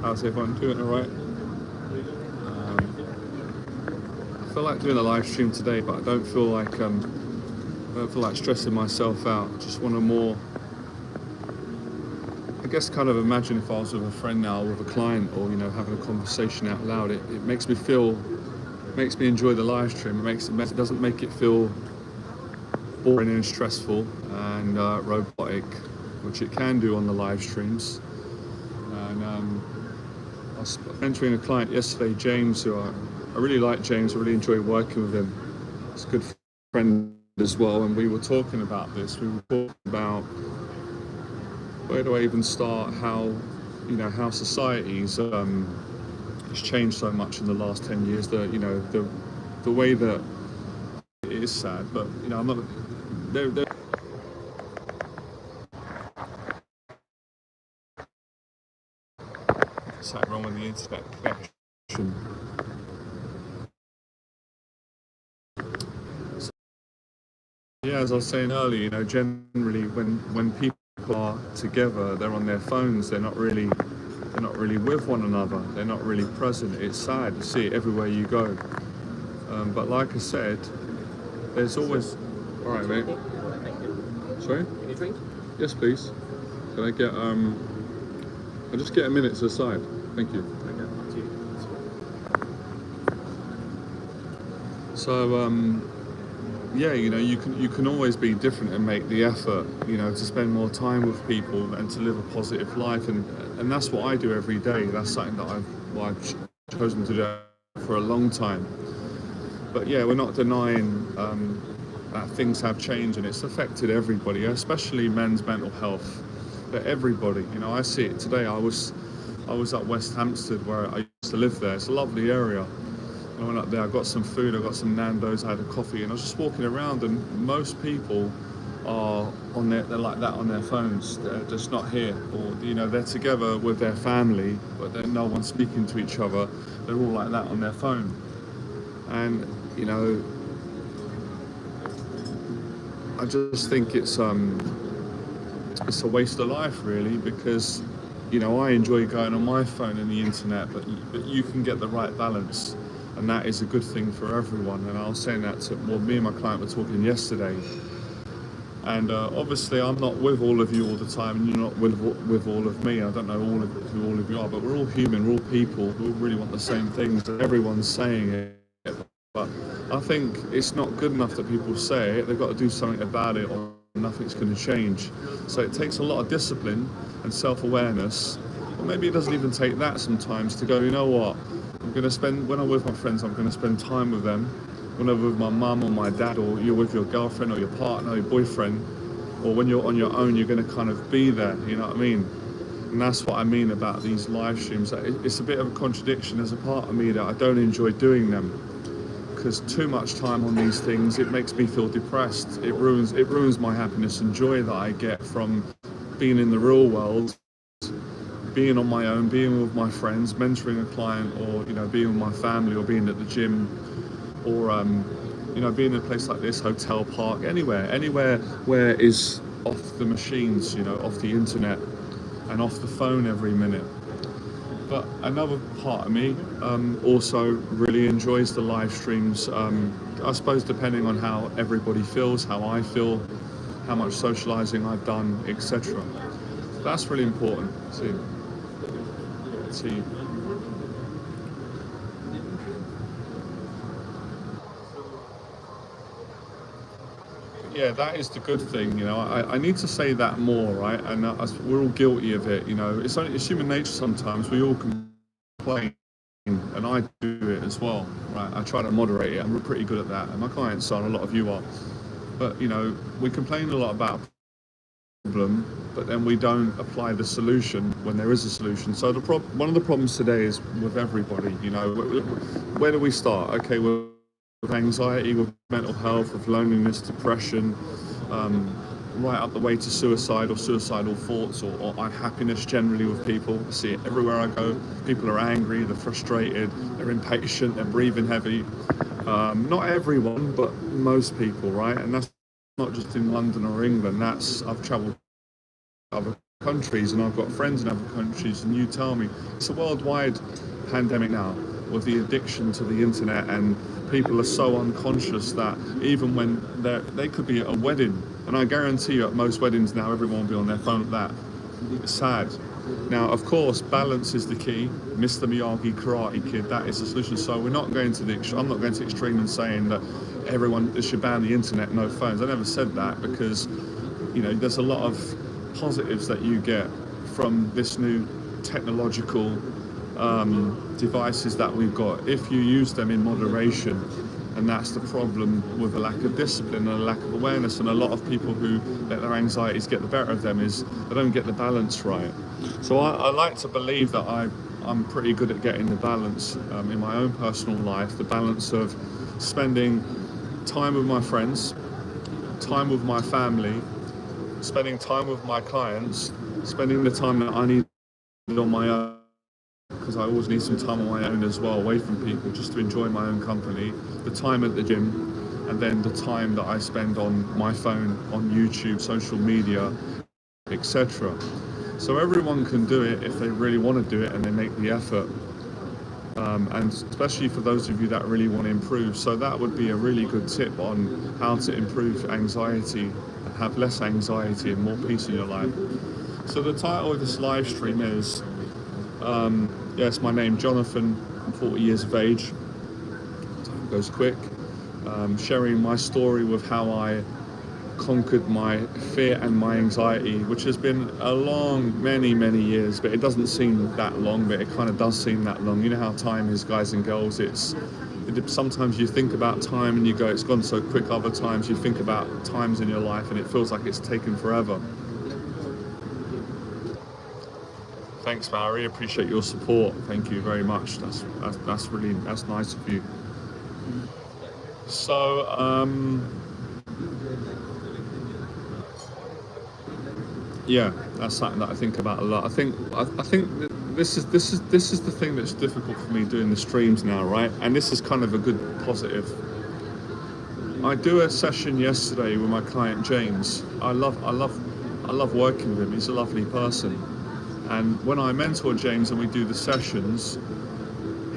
How's everyone doing? All right. I feel like doing a live stream today, but I don't feel like stressing myself out. I just want to more, I guess, kind of imagine if I was with a friend now, with a client, or having a conversation out loud. It makes me enjoy the live stream. It doesn't make it feel boring and stressful and robotic, which it can do on the live streams. And I was mentoring a client yesterday, James, who I really like. James, I really enjoy working with him. He's a good friend as well, and we were talking about this. We were talking about where do I even start? How society's has changed so much in the last 10 years. The way that it is sad, but I'm not. There something wrong with the internet connection. So, yeah, as I was saying earlier, generally when people are together, they're on their phones. They're not really with one another. They're not really present. It's sad. You see it everywhere you go. But like I said, there's always. All right, mate. Sorry? Can you drink? Yes, please. Can I get I'll just get a minute to the side. Thank you. So yeah, you can always be different and make the effort, to spend more time with people and to live a positive life, and that's what I do every day. That's something that I've chosen to do for a long time. But yeah, we're not denying that things have changed and it's affected everybody, especially men's mental health. But everybody, I see it today. I was at West Hampstead, where I used to live there. It's a lovely area. I went up there, I got some food, I got some Nando's, I had a coffee, and I was just walking around, and most people are they're like that on their phones. They're just not here, or they're together with their family, but then no one's speaking to each other. They're all like that on their phone, and I just think it's a waste of life, really, because I enjoy going on my phone and the internet, but you can get the right balance. And that is a good thing for everyone. And I was saying that me and my client were talking yesterday. And obviously I'm not with all of you all the time, and you're not with all of me. I don't know who all of you are, but we're all human, we're all people. We all really want the same things. Everyone's saying it. But I think it's not good enough that people say it. They've got to do something about it, or nothing's going to change. So it takes a lot of discipline and self-awareness. Or maybe it doesn't even take that sometimes, to go, you know what? When I'm with my friends, I'm going to spend time with them. When I'm with my mum or my dad, or you're with your girlfriend or your partner or your boyfriend, or when you're on your own, you're going to kind of be there, you know what I mean? And that's what I mean about these live streams. It's a bit of a contradiction. There's a part of me that I don't enjoy doing them, because too much time on these things, it makes me feel depressed. It ruins my happiness and joy that I get from being in the real world, being on my own, being with my friends, mentoring a client, or being with my family, or being at the gym, or being in a place like this, hotel, park, anywhere where is off the machines, off the internet and off the phone every minute. But another part of me also really enjoys the live streams. I suppose depending on how everybody feels, how I feel, how much socializing I've done, etc. That's really important. See. Yeah, that is the good thing, I need to say that more, right? And we're all guilty of it, it's human nature sometimes. We all complain, and I do it as well, right? I try to moderate it, and we're pretty good at that, and my clients are, a lot of you are. But, we complain a lot about a problem, but then we don't apply the solution when there is a solution. So one of the problems today is with everybody, where do we start? Okay, with anxiety, with mental health, with loneliness, depression, right up the way to suicide or suicidal thoughts, or unhappiness generally with people. I see it everywhere I go. People are angry, they're frustrated, they're impatient, they're breathing heavy. Not everyone, but most people, right? And that's not just in London or England. I've travelled to other countries, and I've got friends in other countries, and you tell me it's a worldwide pandemic now with the addiction to the internet, and people are so unconscious that even when they could be at a wedding, and I guarantee you at most weddings now everyone will be on their phone at that. It's sad. Now, of course, balance is the key. Mr. Miyagi, Karate Kid, that is the solution. So we're not going to I'm not going to extreme and saying that everyone should ban the internet, no phones. I never said that, because, you know, there's a lot of positives that you get from this new technological devices that we've got, if you use them in moderation. And that's the problem with a lack of discipline and a lack of awareness. And a lot of people who let their anxieties get the better of them is they don't get the balance right. So I like to believe that I'm pretty good at getting the balance in my own personal life, the balance of spending time with my friends, time with my family, spending time with my clients, spending the time that I need on my own, because I always need some time on my own as well, away from people, just to enjoy my own company, the time at the gym, and then the time that I spend on my phone, on YouTube, social media, etc. So everyone can do it if they really want to do it and they make the effort, and especially for those of you that really want to improve. So that would be a really good tip on how to improve anxiety and have less anxiety and more peace in your life. So the title of this live stream is yes, my name Jonathan. I'm 40 years of age. Time goes quick. Sharing my story with how I conquered my fear and my anxiety, which has been a long, many years, but it doesn't seem that long, but it kind of does seem that long. You know how time is, guys and girls. Sometimes you think about time and you go, it's gone so quick. Other times you think about times in your life and it feels like it's taken forever. Thanks, Valerie. Appreciate your support. Thank you very much. That's nice of you. So yeah, that's something that I think about a lot. I think this is the thing that's difficult for me doing the streams now, right? And this is kind of a good positive. I do a session yesterday with my client James. I love working with him. He's a lovely person. And when I mentor James and we do the sessions,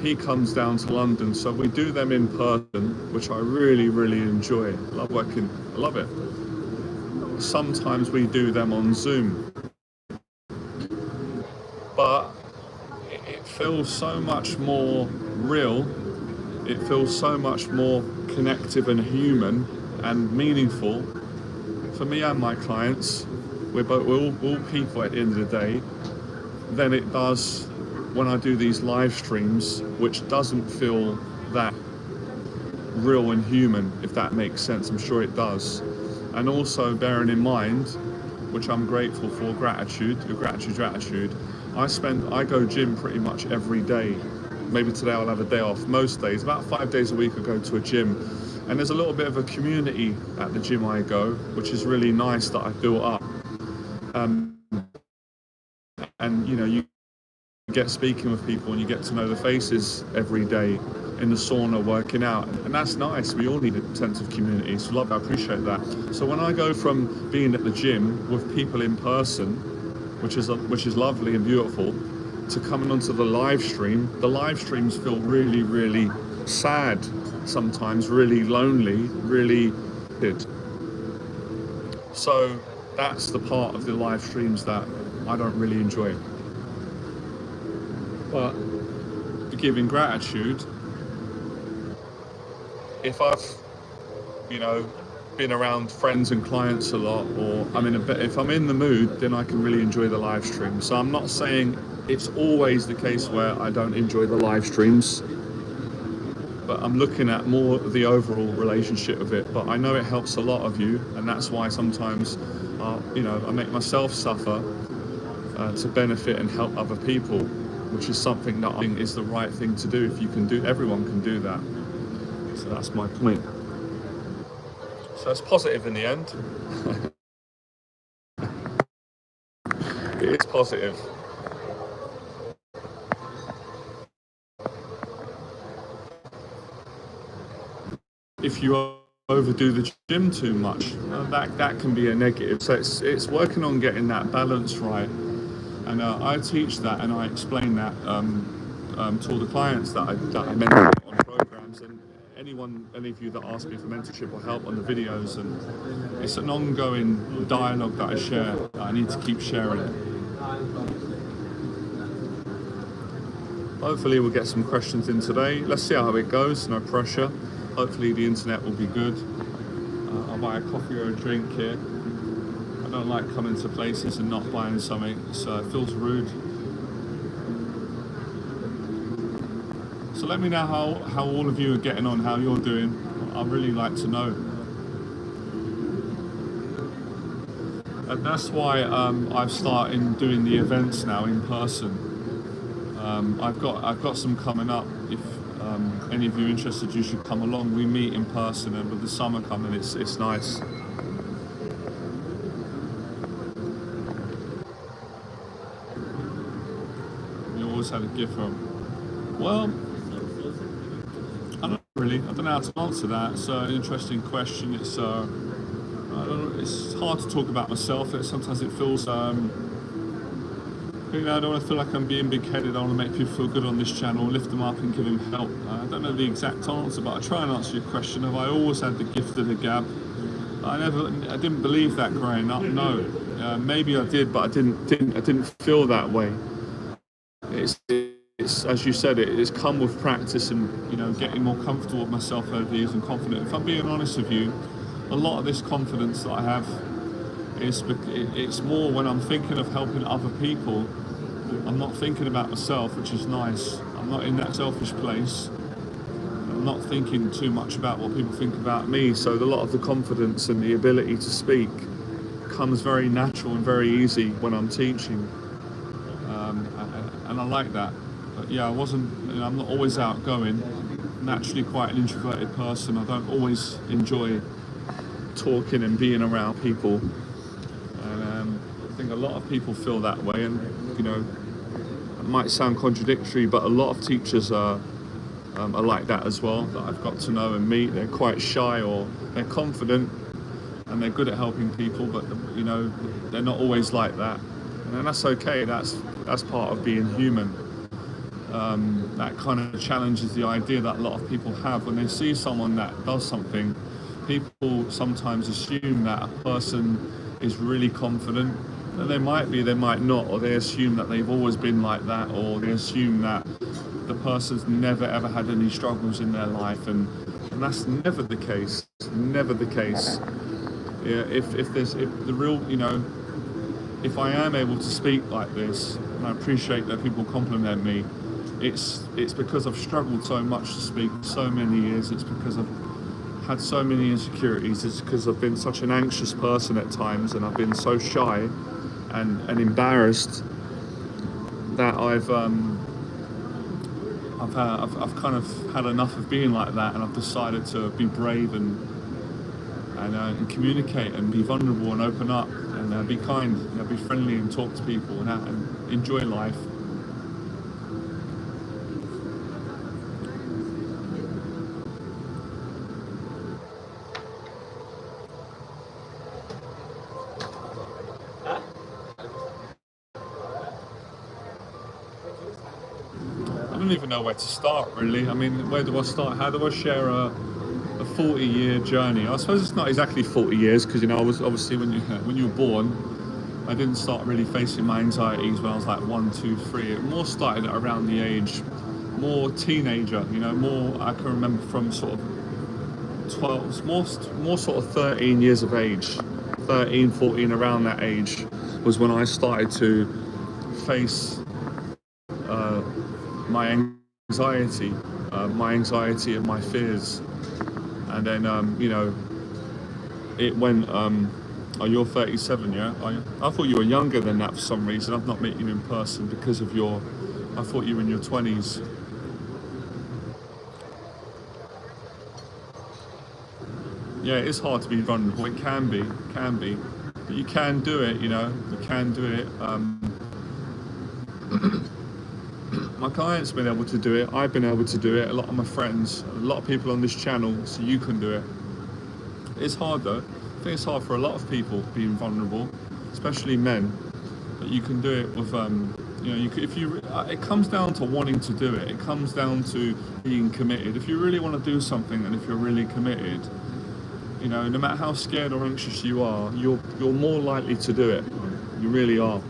he comes down to London, so we do them in person, which I really enjoy. I love working. I love it. Sometimes we do them on Zoom, but it feels so much more real. It feels so much more connective and human and meaningful for me and my clients. We're all people at the end of the day. Than it does when I do these live streams, which doesn't feel that real and human, if that makes sense. I'm sure it does. And also bearing in mind, which I'm grateful for, gratitude. I go gym pretty much every day. Maybe today I'll have a day off. Most days, about 5 days a week, I go to a gym. And there's a little bit of a community at the gym I go, which is really nice that I've built up. And you know, you get speaking with people and you get to know the faces every day in the sauna working out, and that's nice. We all need a sense of community, so I appreciate that. So when I go from being at the gym with people in person, which is lovely and beautiful, to coming onto the live streams feel really sad, sometimes really lonely, really good. So that's the part of the live streams that I don't really enjoy. But giving gratitude, if I've, been around friends and clients a lot, or if I'm in the mood, then I can really enjoy the live stream. So I'm not saying it's always the case where I don't enjoy the live streams, but I'm looking at more the overall relationship of it. But I know it helps a lot of you, and that's why sometimes, I make myself suffer to benefit and help other people, which is something that I think is the right thing to do. If you can do, everyone can do that. So that's my point. So it's positive in the end. It is positive. If you overdo the gym too much. That can be a negative. So it's working on getting that balance right. And I teach that and I explain that to all the clients that I mentor on programs, and any of you that ask me for mentorship or help on the videos. And it's an ongoing dialogue that I share, that I need to keep sharing. Hopefully we'll get some questions in today. Let's see how it goes, no pressure. Hopefully the internet will be good. I'll buy a coffee or a drink here. I don't like coming to places and not buying something, so it feels rude. So let me know how all of you are getting on, how you're doing. I'd really like to know. And that's why I've started doing the events now in person. I've got some coming up. If any of you are interested, you should come along. We meet in person, and with the summer coming, it's nice. You always had a gift from. Well, I don't know how to answer that. It's an interesting question. It's hard to talk about myself. Sometimes it feels. I don't want to feel like I'm being big-headed. I want to make people feel good on this channel, lift them up and give them help. I don't know the exact answer, but I try and answer your question. Have I always had the gift of the gab? I didn't believe that growing up. No, maybe I did, but I didn't feel that way. It's as you said, it's come with practice and getting more comfortable with myself over the years and confident. If I'm being honest with you, a lot of this confidence that I have it's more when I'm thinking of helping other people. I'm not thinking about myself, which is nice. I'm not in that selfish place. I'm not thinking too much about what people think about me. So a lot of the confidence and the ability to speak comes very natural and very easy when I'm teaching. And I like that. But yeah, I'm not always outgoing. I'm naturally quite an introverted person. I don't always enjoy talking and being around people. I think a lot of people feel that way, and it might sound contradictory, but a lot of teachers are like that as well, that I've got to know and meet. They're quite shy, or they're confident and they're good at helping people, but they're not always like that, and that's okay. That's part of being human. That kind of challenges the idea that a lot of people have when they see someone that does something. People sometimes assume that a person is really confident. And they might be, they might not, or they assume that they've always been like that, or they assume that the person's never ever had any struggles in their life, and that's never the case. Never the case. Yeah, if I am able to speak like this, and I appreciate that people compliment me, it's because I've struggled so much to speak for so many years. It's because I've had so many insecurities. It's because I've been such an anxious person at times, and I've been so shy and embarrassed that I've kind of had enough of being like that, and I've decided to be brave and communicate and be vulnerable and open up and be kind, be friendly and talk to people and enjoy life. I don't even know where to start, really. I mean, where do I start? How do I share a 40-year journey? I suppose it's not exactly 40 years, because I was obviously when you were born, I didn't start really facing my anxieties when I was like 1, 2, 3. It more started at around the age, more teenager. More I can remember from sort of 12, more sort of 13 years of age, 13, 14, around that age was when I started to face my anxiety and my fears. And then it went oh, you're 37, yeah? I thought you were younger than that for some reason. I've not met you in person because of I thought you were in your 20s. Yeah, it is hard to be vulnerable. It can be, but you can do it. You can do it. My clients have been able to do it. I've been able to do it. A lot of my friends, a lot of people on this channel. So you can do it. it's hard though. I think it's hard for a lot of people being vulnerable, especially men. But you can do it with, it comes down to wanting to do it. It comes down to being committed. If you really want to do something, and if you're really committed, no matter how scared or anxious you are, you're more likely to do it. You really are.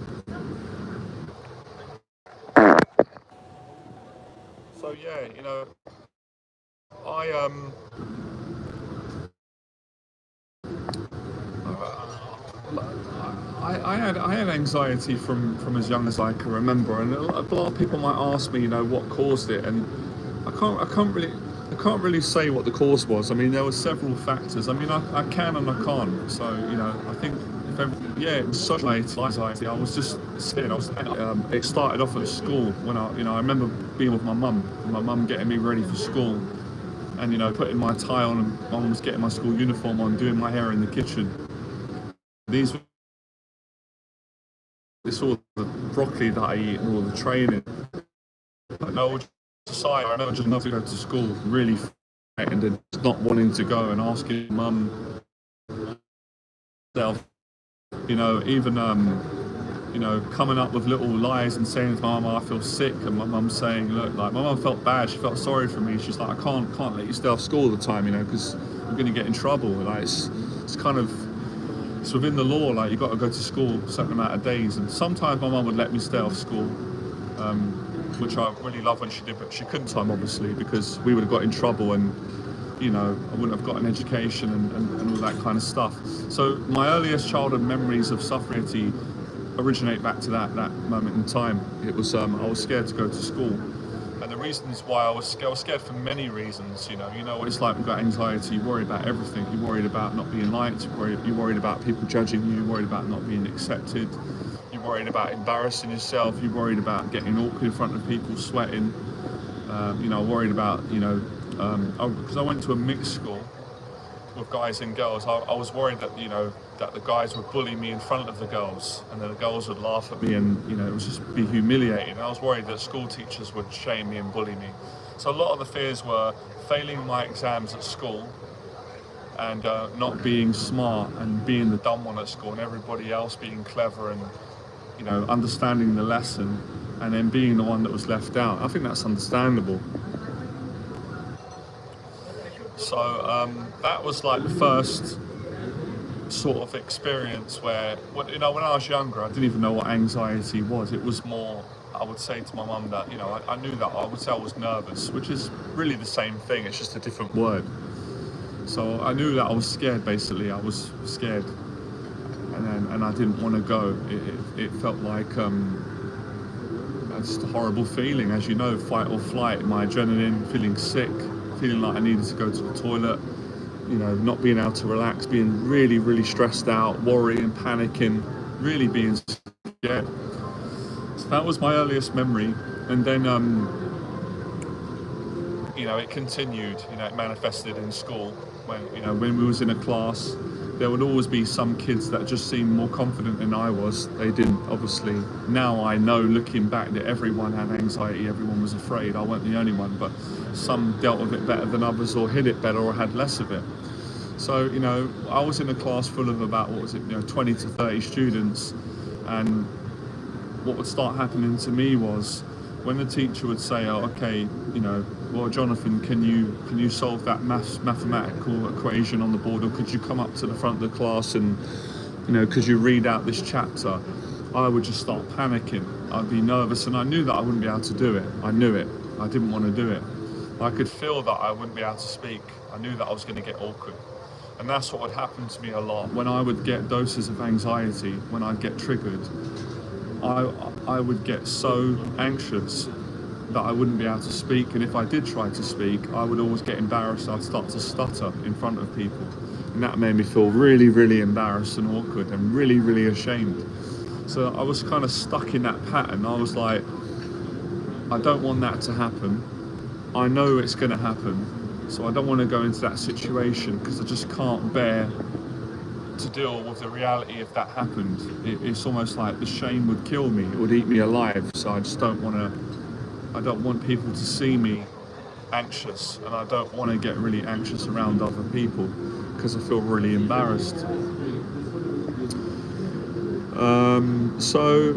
So yeah, I I had anxiety from as young as I can remember, and a lot of people might ask me, what caused it, and I can't really say what the cause was. I mean, there were several factors. I mean, I can and I can't. So I think it was social anxiety. I was just scared. It started off at school when I remember being with my mum getting me ready for school, and putting my tie on, and mum was getting my school uniform on, doing my hair in the kitchen. This all the broccoli that I eat and all the training. But no, society, I remember just not to go to school, really frightened and not wanting to go, and asking mum, even coming up with little lies and saying to my mum, I feel sick, and my mum saying, look, like my mum felt bad, she felt sorry for me. She's like, I can't let you stay off school all the time, because I'm going to get in trouble. Like it's kind of. It's within the law, like you've got to go to school a certain amount of days, and sometimes my mum would let me stay off school, which I really loved when she did, but she couldn't time obviously, because we would have got in trouble, and I wouldn't have got an education and all that kind of stuff. So my earliest childhood memories of suffering originate back to that moment in time. It was I was scared to go to school. And the reasons why I was scared for many reasons. You know what it's like. We've got anxiety. You worry about everything. You're worried about not being liked. You're worried about people judging you. You're worried about not being accepted. You're worried about embarrassing yourself. You're worried about getting awkward in front of people, sweating. Worried about because I went to a mixed school with guys and girls. I was worried that that the guys would bully me in front of the girls, and then the girls would laugh at me, and it would just be humiliating. And I was worried that school teachers would shame me and bully me. So a lot of the fears were failing my exams at school, and not being smart, and being the dumb one at school, and everybody else being clever and understanding the lesson, and then being the one that was left out. I think that's understandable. So that was like the first sort of experience where, when I was younger, I didn't even know what anxiety was. It was more, I would say to my mum that, I knew that I would say I was nervous, which is really the same thing, it's just a different word. So I knew that I was scared, basically. I was scared, and I didn't want to go. It felt like just a horrible feeling, as fight or flight, my adrenaline, feeling sick, feeling like I needed to go to the toilet, not being able to relax, being really, really stressed out, worrying, panicking, really being scared. So that was my earliest memory. And then, it continued, it manifested in school when we was in a class. There would always be some kids that just seemed more confident than I was. They didn't, obviously. Now I know, looking back, that everyone had anxiety, everyone was afraid. I wasn't the only one, but some dealt with it better than others, or hid it better, or had less of it. So, I was in a class full of about, 20 to 30 students, and what would start happening to me was, when the teacher would say, oh, okay, well, Jonathan, can you solve that mathematical equation on the board, or could you come up to the front of the class and, could you read out this chapter? I would just start panicking. I'd be nervous, and I knew that I wouldn't be able to do it. I knew it. I didn't want to do it. I could feel that I wouldn't be able to speak. I knew that I was going to get awkward. And that's what would happen to me a lot. When I would get doses of anxiety, when I'd get triggered, I would get so anxious that I wouldn't be able to speak, and if I did try to speak, I would always get embarrassed. I'd start to stutter in front of people, and that made me feel really, really embarrassed and awkward and really, really ashamed. So I was kind of stuck in that pattern. I was like, I don't want that to happen. I know it's going to happen, so I don't want to go into that situation, because I just can't bear to deal with the reality if that happened. It's almost like the shame would kill me. It would eat me alive. So I just don't want people to see me anxious, and I don't want to get really anxious around other people, because I feel really embarrassed. So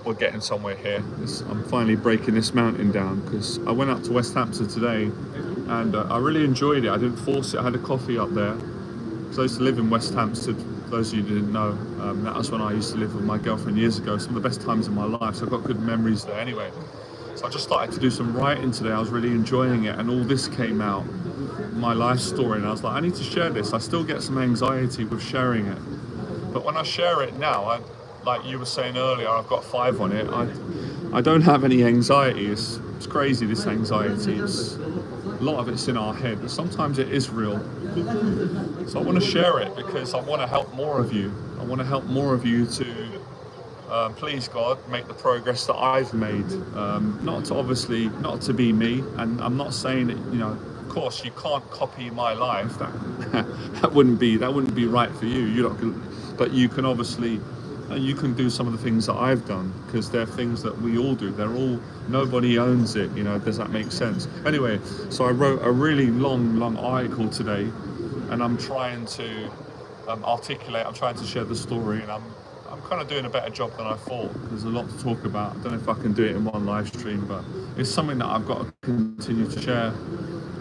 we're getting somewhere here. I'm finally breaking this mountain down because I went up to West Hampton today and I really enjoyed it. I didn't force it. I had a coffee up there because I used to live in West Hampstead. For those of you who didn't know, that was when I used to live with my girlfriend years ago. Some of the best times in my life. So I've got good memories there anyway. So I just started to do some writing today. I was really enjoying it, and all this came out, my life story, and I was like, I need to share this. I still get some anxiety with sharing it, but when I share it now, like you were saying earlier, I've got 5 on it. I don't have any anxiety. It's crazy, this anxiety. A lot of it's in our head, but sometimes it is real. So I want to share it because I want to help more of you. I want to help more of you to, please God, make the progress that I've made. Not to be me, and I'm not saying that, of course you can't copy my life. That wouldn't be right for you. But you can obviously. You can do some of the things that I've done because they're things that we all do. Nobody owns it, does that make sense? Anyway, so I wrote a really long article today, and I'm trying to articulate, I'm trying to share the story, and I'm kind of doing a better job than I thought. There's a lot to talk about. I don't know if I can do it in one live stream, but it's something that I've got to continue to share.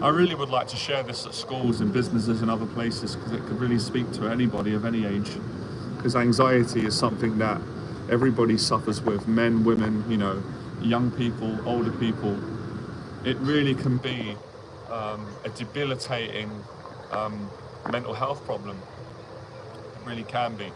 I really would like to share this at schools and businesses and other places because it could really speak to anybody of any age. Because anxiety is something that everybody suffers with, men, women, young people, older people. It really can be a debilitating mental health problem. It really can be.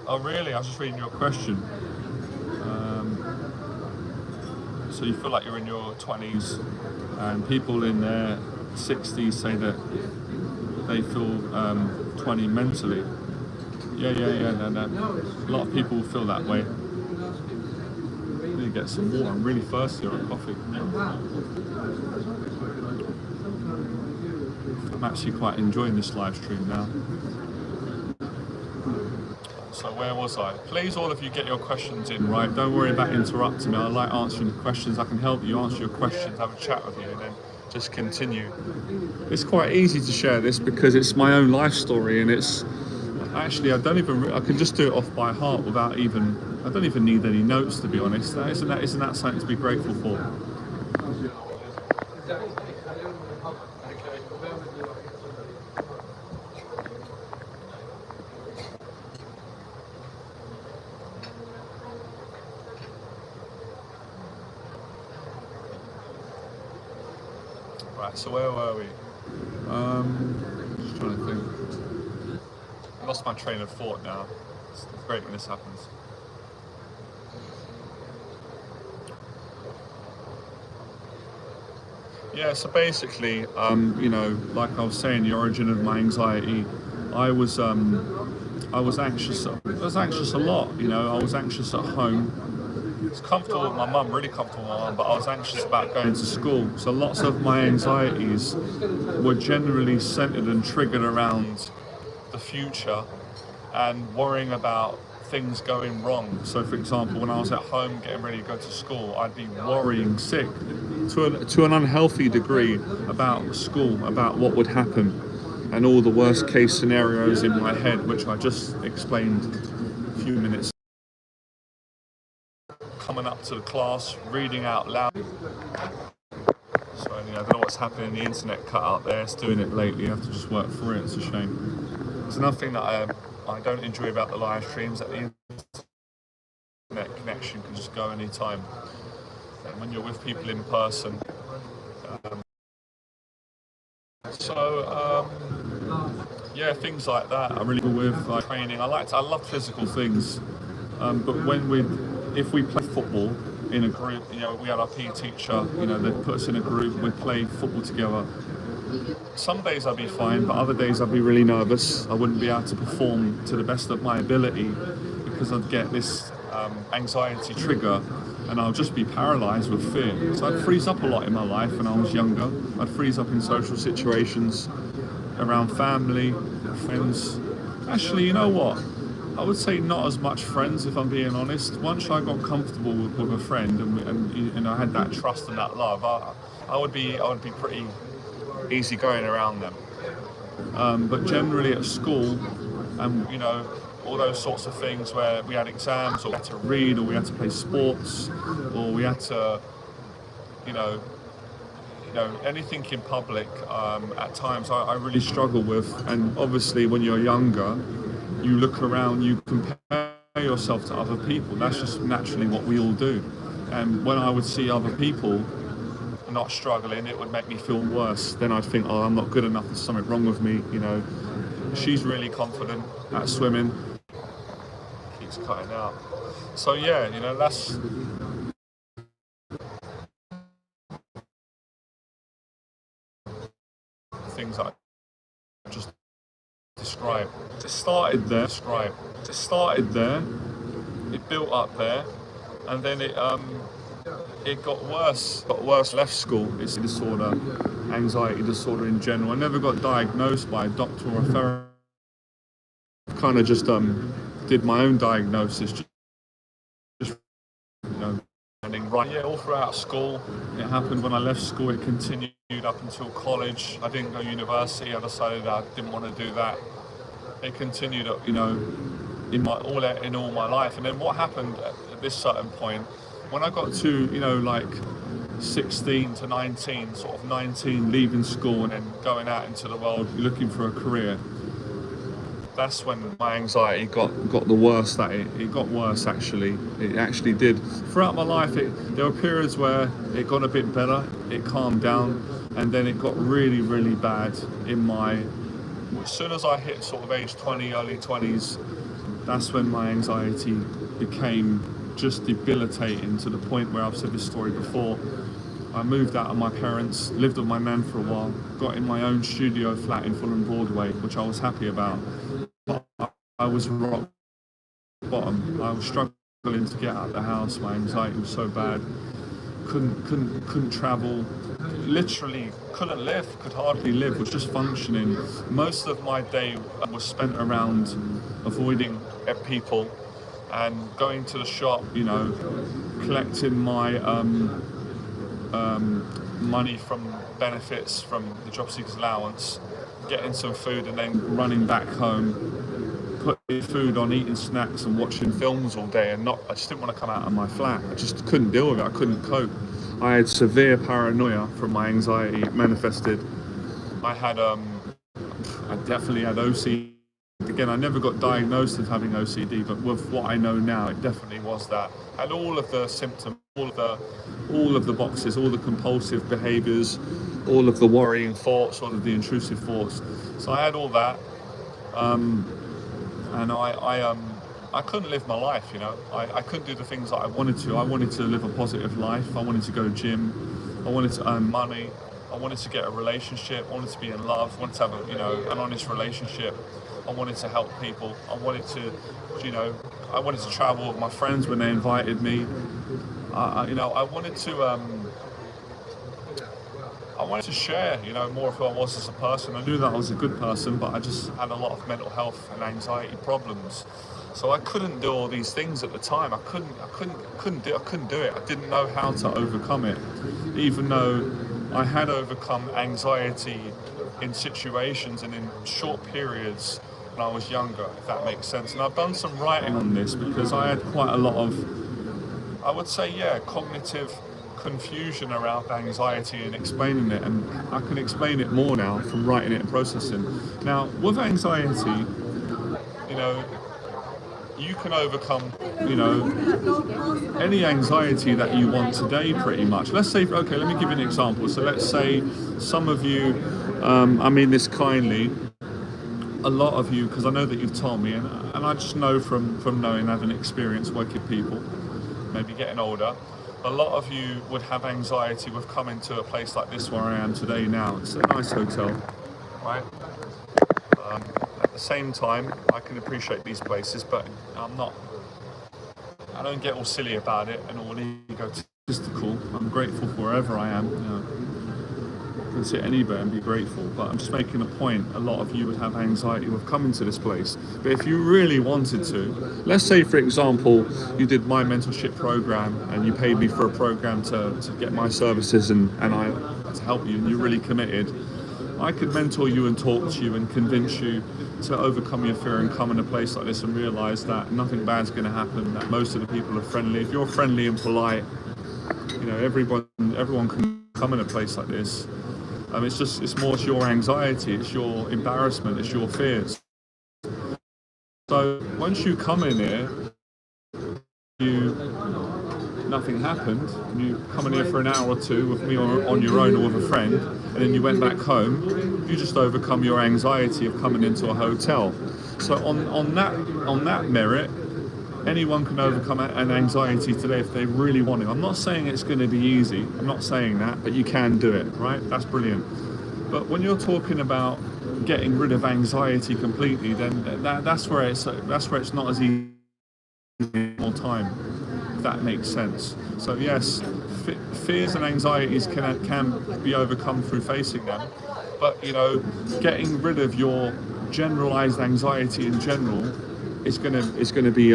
Oh really? I was just reading your question. So you feel like you're in your 20s, and people in their 60s say that they feel 20 mentally. Yeah. No. A lot of people feel that way. Let me get some water. I'm really thirsty on coffee. I'm actually quite enjoying this live stream now. So where was I? Please, all of you, get your questions in, right? Don't worry about interrupting me. I like answering the questions. I can help you answer your questions, have a chat with you, and then just continue. It's quite easy to share this because it's my own life story, and it's actually I can just do it off by heart without even. I don't even need any notes, to be honest. Isn't that something to be grateful for? Right, so where were we? Just trying to think. I lost my train of thought now. It's great when this happens. Yeah, so basically, like I was saying, the origin of my anxiety, I was anxious. I was anxious a lot. I was anxious at home. I was comfortable with my mum, really comfortable with my mum, but I was anxious about going to school. So lots of my anxieties were generally centered and triggered around the future and worrying about things going wrong. So for example, when I was at home getting ready to go to school, I'd be worrying sick to an unhealthy degree about school, about what would happen, and all the worst case scenarios in my head, which I just explained a few minutes. Coming up to the class, reading out loud. So I don't know what's happening. The internet cut out there. It's doing it lately. I have to just work through it. It's a shame. It's another thing that I don't enjoy about the live streams, that the internet connection can just go any time. And when you're with people in person. Yeah, things like that. I'm really good with training. I love physical things, but if we play football in a group, we had our PE teacher. They put us in a group. We play football together. Some days I'd be fine, but other days I'd be really nervous. I wouldn't be able to perform to the best of my ability because I'd get this anxiety trigger, and I'll just be paralysed with fear. So I'd freeze up a lot in my life when I was younger. I'd freeze up in social situations, around family, friends. Actually, you know what? I would say not as much friends, if I'm being honest. Once I got comfortable with a friend and I had that trust and that love, I would be pretty easygoing around them. But generally at school, and all those sorts of things where we had exams, or we had to read, or we had to play sports, or we had to, you know, anything in public. At times, I really struggle with. And obviously, when you're younger, you look around, you compare yourself to other people. That's just naturally what we all do. And when I would see other people not struggling, it would make me feel worse. Then I'd think, oh, I'm not good enough. There's something wrong with me. She's really confident at swimming. Keeps cutting out. So yeah, that's things that I just described. It started there. It started there. It built up there, and then it got worse. Left school. It's disorder, anxiety disorder in general. I never got diagnosed by a doctor or a therapist. Kind of just did my own diagnosis. Just running right. Yeah, all throughout school. It happened when I left school. It continued up until college. I didn't go to university. I decided I didn't want to do that. It continued up, in all my life. And then what happened at this certain point, when I got to, like 16 to 19, sort of 19, leaving school and then going out into the world looking for a career, that's when my anxiety got the worst. It got worse, actually. It actually did. Throughout my life, there were periods where it got a bit better, it calmed down, and then it got really, really bad as soon as I hit sort of age 20, early 20s, that's when my anxiety became just debilitating, to the point where I've said this story before. I moved out of my parents, lived with my nan for a while, got in my own studio flat in Fulham Broadway, which I was happy about. But I was rock bottom. I was struggling to get out of the house. My anxiety was so bad. Couldn't travel. Literally couldn't live. Could hardly live. Was just functioning. Most of my day was spent around avoiding people and going to the shop. Collecting my money from benefits from the job seekers allowance, getting some food, and then running back home, putting food on, eating snacks and watching films all day. And I just didn't want to come out of my flat. I just couldn't deal with it. I couldn't cope. I had severe paranoia from my anxiety. It manifested. I definitely had OCD. Again, I never got diagnosed with having OCD, but with what I know now, it definitely was that. I had all of the symptoms, all of the boxes, all the compulsive behaviours, all of the worrying thoughts, all of the intrusive thoughts. So I had all that, and I couldn't live my life. I couldn't do the things that I wanted to. I wanted to live a positive life. I wanted to go to gym. I wanted to earn money. I wanted to get a relationship. I wanted to be in love. I wanted to have an honest relationship. I wanted to help people. I wanted to travel with my friends when they invited me. I wanted to share, more of who I was as a person. I knew that I was a good person, but I just had a lot of mental health and anxiety problems. So I couldn't do all these things at the time. I couldn't do it. I didn't know how to overcome it, even though I had overcome anxiety in situations and in short periods when I was younger, if that makes sense. And I've done some writing on this because I had quite a lot of, I would say, cognitive confusion around anxiety and explaining it. And I can explain it more now from writing it and processing. Now, with anxiety, you can overcome, any anxiety that you want today, pretty much. Let's say, okay, let me give you an example. So let's say some of you, I mean this kindly, a lot of you, because I know that you've told me, and I just know from knowing, having experience working with people, maybe getting older, a lot of you would have anxiety with coming to a place like this where I am today now. It's a nice hotel, right? At the same time, I can appreciate these places, but I don't get all silly about it and all egotistical. I'm grateful for wherever I am. can sit anywhere and be grateful, but I'm just making a point. A lot of you would have anxiety with coming to this place. But if you really wanted to, let's say, for example, you did my mentorship program and you paid me for a program to get my services and I to help you, and you're really committed, I could mentor you and talk to you and convince you to overcome your fear and come in a place like this and realise that nothing bad's going to happen, that most of the people are friendly. If you're friendly and polite, you know, everyone can come in a place like this. It's more your anxiety, it's your embarrassment, it's your fears. So once you come in here, nothing happened, and you come in here for an hour or two with me on your own or with a friend, and then you went back home, you just overcome your anxiety of coming into a hotel. So on that merit, anyone can overcome an anxiety today if they really want it. I'm not saying it's going to be easy, I'm not saying that, but you can do it, right? That's brilliant. But when you're talking about getting rid of anxiety completely, then that's where it's not as easy more time, if that makes sense. So yes, fears and anxieties can be overcome through facing them, but you know, getting rid of your generalized anxiety in general is going to be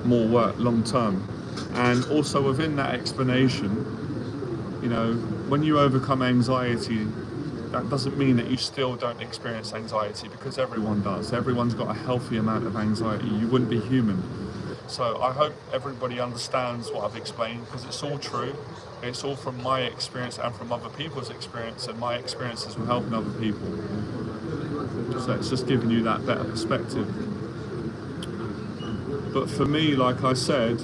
more work long term. And also within that explanation, you know, when you overcome anxiety, that doesn't mean that you still don't experience anxiety, because everyone does. Everyone's got a healthy amount of anxiety. You wouldn't be human. So I hope everybody understands what I've explained, because it's all true. It's all from my experience and from other people's experience, and my experiences from helping other people. So it's just giving you that better perspective. But for me, like I said,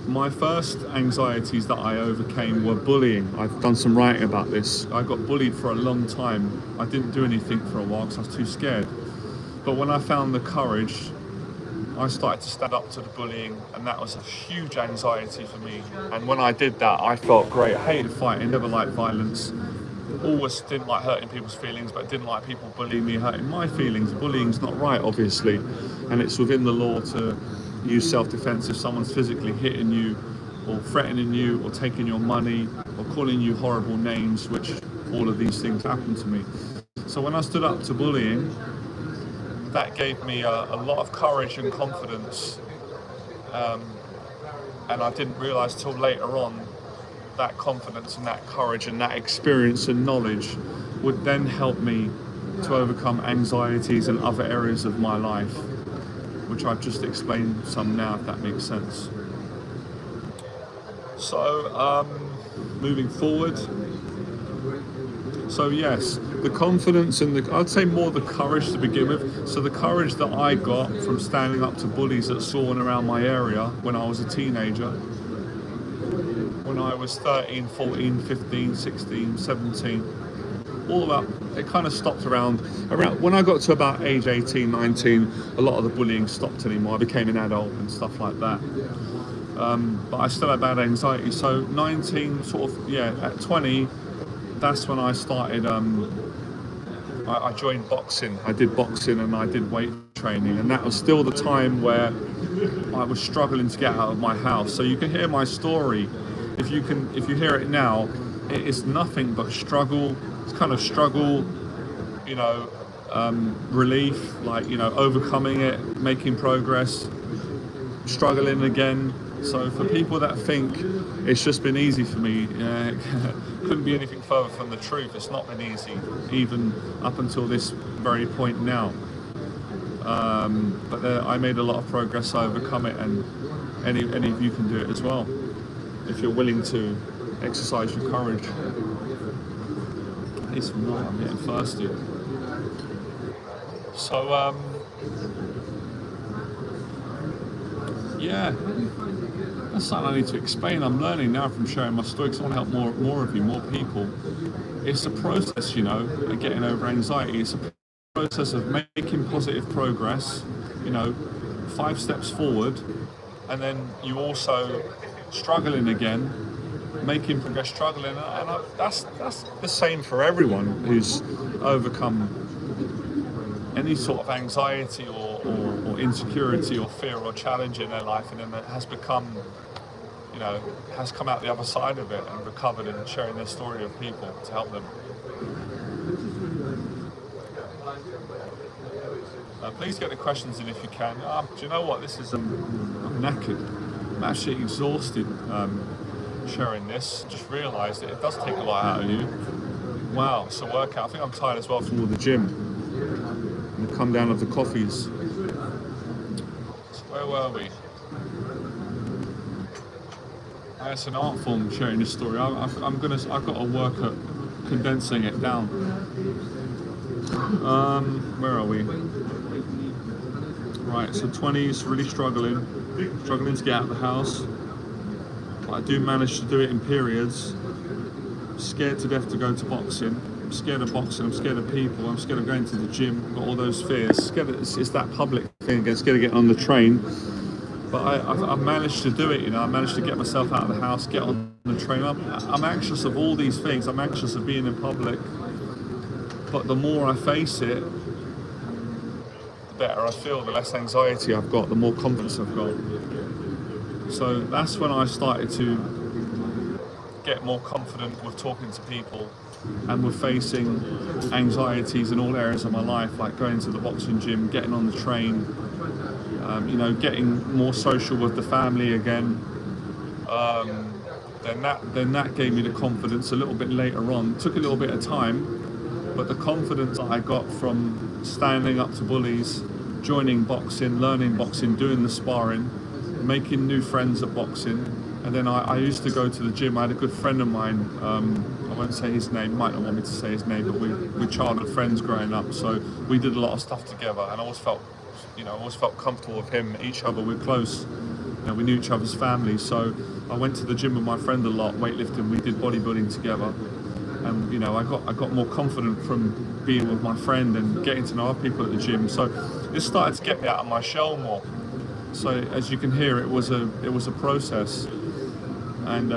my first anxieties that I overcame were bullying. I've done some writing about this. I got bullied for a long time. I didn't do anything for a while because I was too scared. But when I found the courage, I started to stand up to the bullying, and that was a huge anxiety for me. And when I did that, I felt great. I hated fighting, never liked violence. Always didn't like hurting people's feelings, but didn't like people bullying me, hurting my feelings. Bullying's not right, obviously, and it's within the law to use self-defense if someone's physically hitting you or threatening you or taking your money or calling you horrible names, which all of these things happened to me. So when I stood up to bullying, that gave me a lot of courage and confidence, and I didn't realise till later on that confidence and that courage and that experience and knowledge would then help me to overcome anxieties in other areas of my life, which I've just explained some now, if that makes sense. So moving forward, so yes, the confidence and I'd say more the courage to begin with. So the courage that I got from standing up to bullies that saw and around my area when I was a teenager, when I was 13, 14, 15, 16, 17, all that, it kind of stopped around when I got to about age 18, 19, a lot of the bullying stopped anymore. I became an adult and stuff like that. But I still had bad anxiety. So 19, at 20, that's when I started, I joined boxing. I did boxing and I did weight training, and that was still the time where I was struggling to get out of my house. So you can hear my story. If you hear it now, it is nothing but struggle. It's kind of struggle, you know, relief, like, you know, overcoming it, making progress, struggling again. So for people that think it's just been easy for me, couldn't be anything further from the truth. It's not been easy, even up until this very point now. But I made a lot of progress to overcome it, and any of you can do it as well, if you're willing to exercise your courage. I need some water, I'm getting thirsty. So, yeah, that's something I need to explain. I'm learning now from sharing my story, because I want to help more of you, more people. It's a process, you know, of getting over anxiety. It's a process of making positive progress, you know, 5 steps forward, and then you also struggling again, making progress, struggling, and that's the same for everyone who's overcome any sort of anxiety or insecurity or fear or challenge in their life, and then it has become, you has come out the other side of it and recovered and sharing their story with people to help them. Please get the questions in if you can. Do you know what? I'm knackered. I'm actually exhausted sharing this. Just realised that it does take a lot out of you. Wow, it's a workout. I think I'm tired as well from all the gym and the come down of the coffees. So where were we? It's an art form sharing this story. I've got to work at condensing it down. Where are we? Right, so 20s, really struggling to get out of the house. But I do manage to do it in periods. Scared to death to go to boxing. I'm scared of boxing, I'm scared of people, I'm scared of going to the gym, I've got all those fears. It's that public thing again, scared to get on the train. But I managed to do it, I managed to get myself out of the house, get on the train. I'm anxious of all these things, I'm anxious of being in public. But the more I face it, the better I feel, the less anxiety I've got, the more confidence I've got. So that's when I started to get more confident with talking to people and with facing anxieties in all areas of my life, like going to the boxing gym, getting on the train, getting more social with the family again. Then that gave me the confidence a little bit later on. It took a little bit of time, but the confidence that I got from standing up to bullies, joining boxing, learning boxing, doing the sparring, making new friends at boxing. And then I used to go to the gym. I had a good friend of mine, I won't say his name, might not want me to say his name, but we're childhood friends growing up, so we did a lot of stuff together, and I always felt comfortable with him, each other, we're close, we knew each other's families. So I went to the gym with my friend a lot, weightlifting, we did bodybuilding together, and I got more confident from being with my friend and getting to know other people at the gym. So this started to get me out of my shell more. So as you can hear, it was a process. And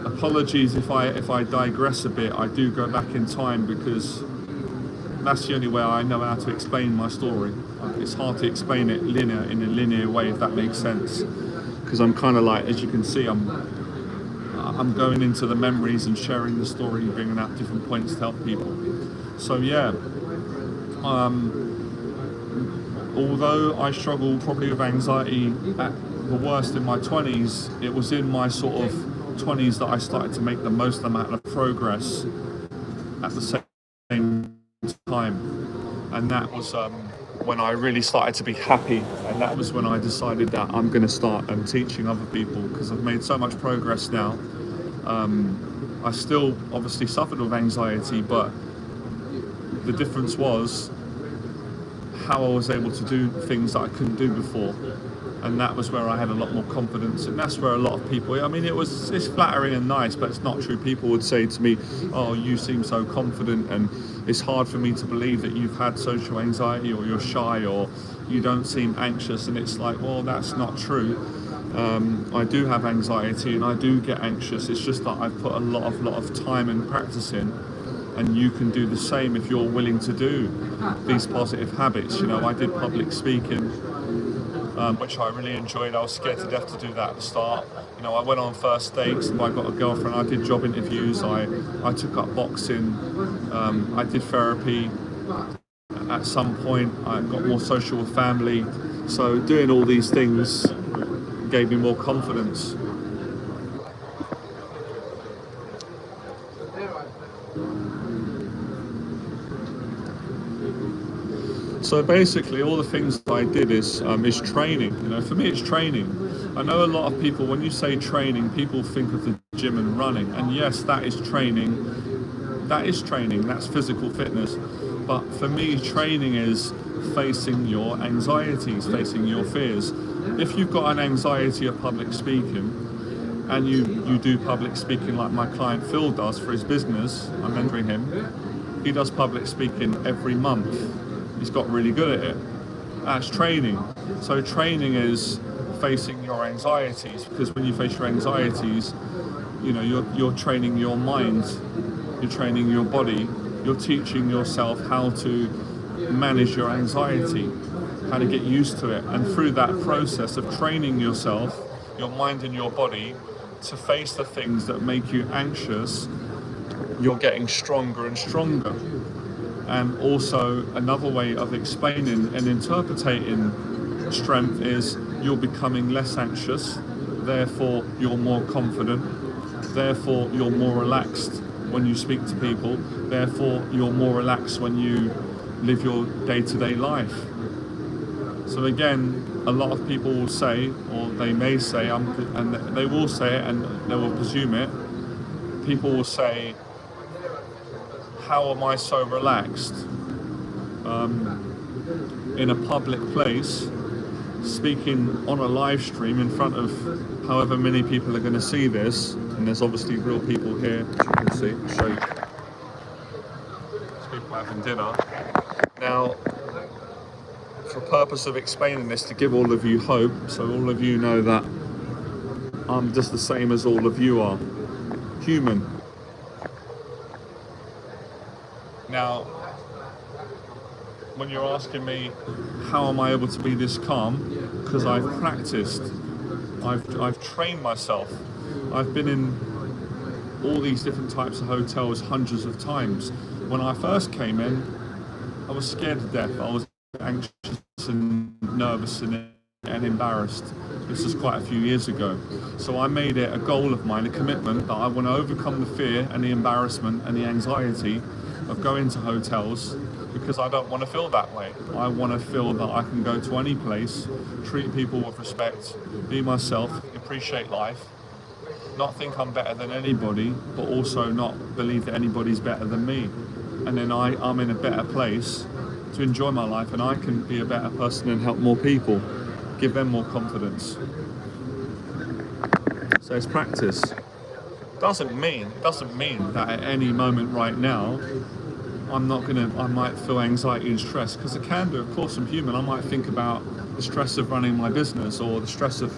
apologies if I digress a bit. I do go back in time because that's the only way I know how to explain my story. It's hard to explain it in a linear way, if that makes sense. Because I'm kind of like, as you can see, I'm going into the memories and sharing the story, bringing out different points to help people. So yeah. Although I struggled probably with anxiety at the worst in my 20s, it was in my sort of 20s that I started to make the most amount of progress at the same time. And that was when I really started to be happy, and that was when I decided that I'm going to start teaching other people, because I've made so much progress now. I still obviously suffered with anxiety, but the difference was how I was able to do things that I couldn't do before, and that was where I had a lot more confidence. And that's where a lot of people, it's flattering and nice, but it's not true. People would say to me, oh, you seem so confident, and it's hard for me to believe that you've had social anxiety, or you're shy, or you don't seem anxious. And it's like, well, that's not true. I do have anxiety and I do get anxious. It's just that I've put a lot of time and practice in. And you can do the same if you're willing to do these positive habits. I did public speaking, which I really enjoyed. I was scared to death to do that at the start. I went on first dates, I got a girlfriend, I did job interviews, I took up boxing, I did therapy. At some point, I got more social with family. So doing all these things gave me more confidence. So basically, all the things I did is training. For me, it's training. I know a lot of people, when you say training, people think of the gym and running. And yes, that is training. That's physical fitness. But for me, training is facing your anxieties, facing your fears. If you've got an anxiety of public speaking, and you do public speaking like my client Phil does for his business, I'm mentoring him. He does public speaking every month. He's got really good at it. That's training. So training is facing your anxieties, because when you face your anxieties, you're training your mind, you're training your body, you're teaching yourself how to manage your anxiety, how to get used to it. And through that process of training yourself, your mind and your body to face the things that make you anxious, you're getting stronger and stronger. And also another way of explaining and interpreting strength is you're becoming less anxious, therefore you're more confident, therefore you're more relaxed when you speak to people, therefore you're more relaxed when you live your day-to-day life. So again, a lot of people will say, or they may say, and they will say it and they will presume it, people will say, how am I so relaxed in a public place, speaking on a live stream in front of however many people are going to see this, and there's obviously real people here, as you can see, show you. There's people having dinner. Now, for purpose of explaining this, to give all of you hope, so all of you know that I'm just the same as all of you are, human. Now, when you're asking me how am I able to be this calm, because I've practiced, I've trained myself. I've been in all these different types of hotels hundreds of times. When I first came in, I was scared to death. I was anxious and nervous and embarrassed. This was quite a few years ago. So I made it a goal of mine, a commitment, that I want to overcome the fear and the embarrassment and the anxiety of going to hotels, because I don't want to feel that way. I want to feel that I can go to any place, treat people with respect, be myself, appreciate life, not think I'm better than anybody, but also not believe that anybody's better than me. And then I'm in a better place to enjoy my life, and I can be a better person and help more people, give them more confidence. So it's practice. It doesn't mean that at any moment right now I might feel anxiety and stress, because I can do, of course, I'm human. I might think about the stress of running my business, or the stress of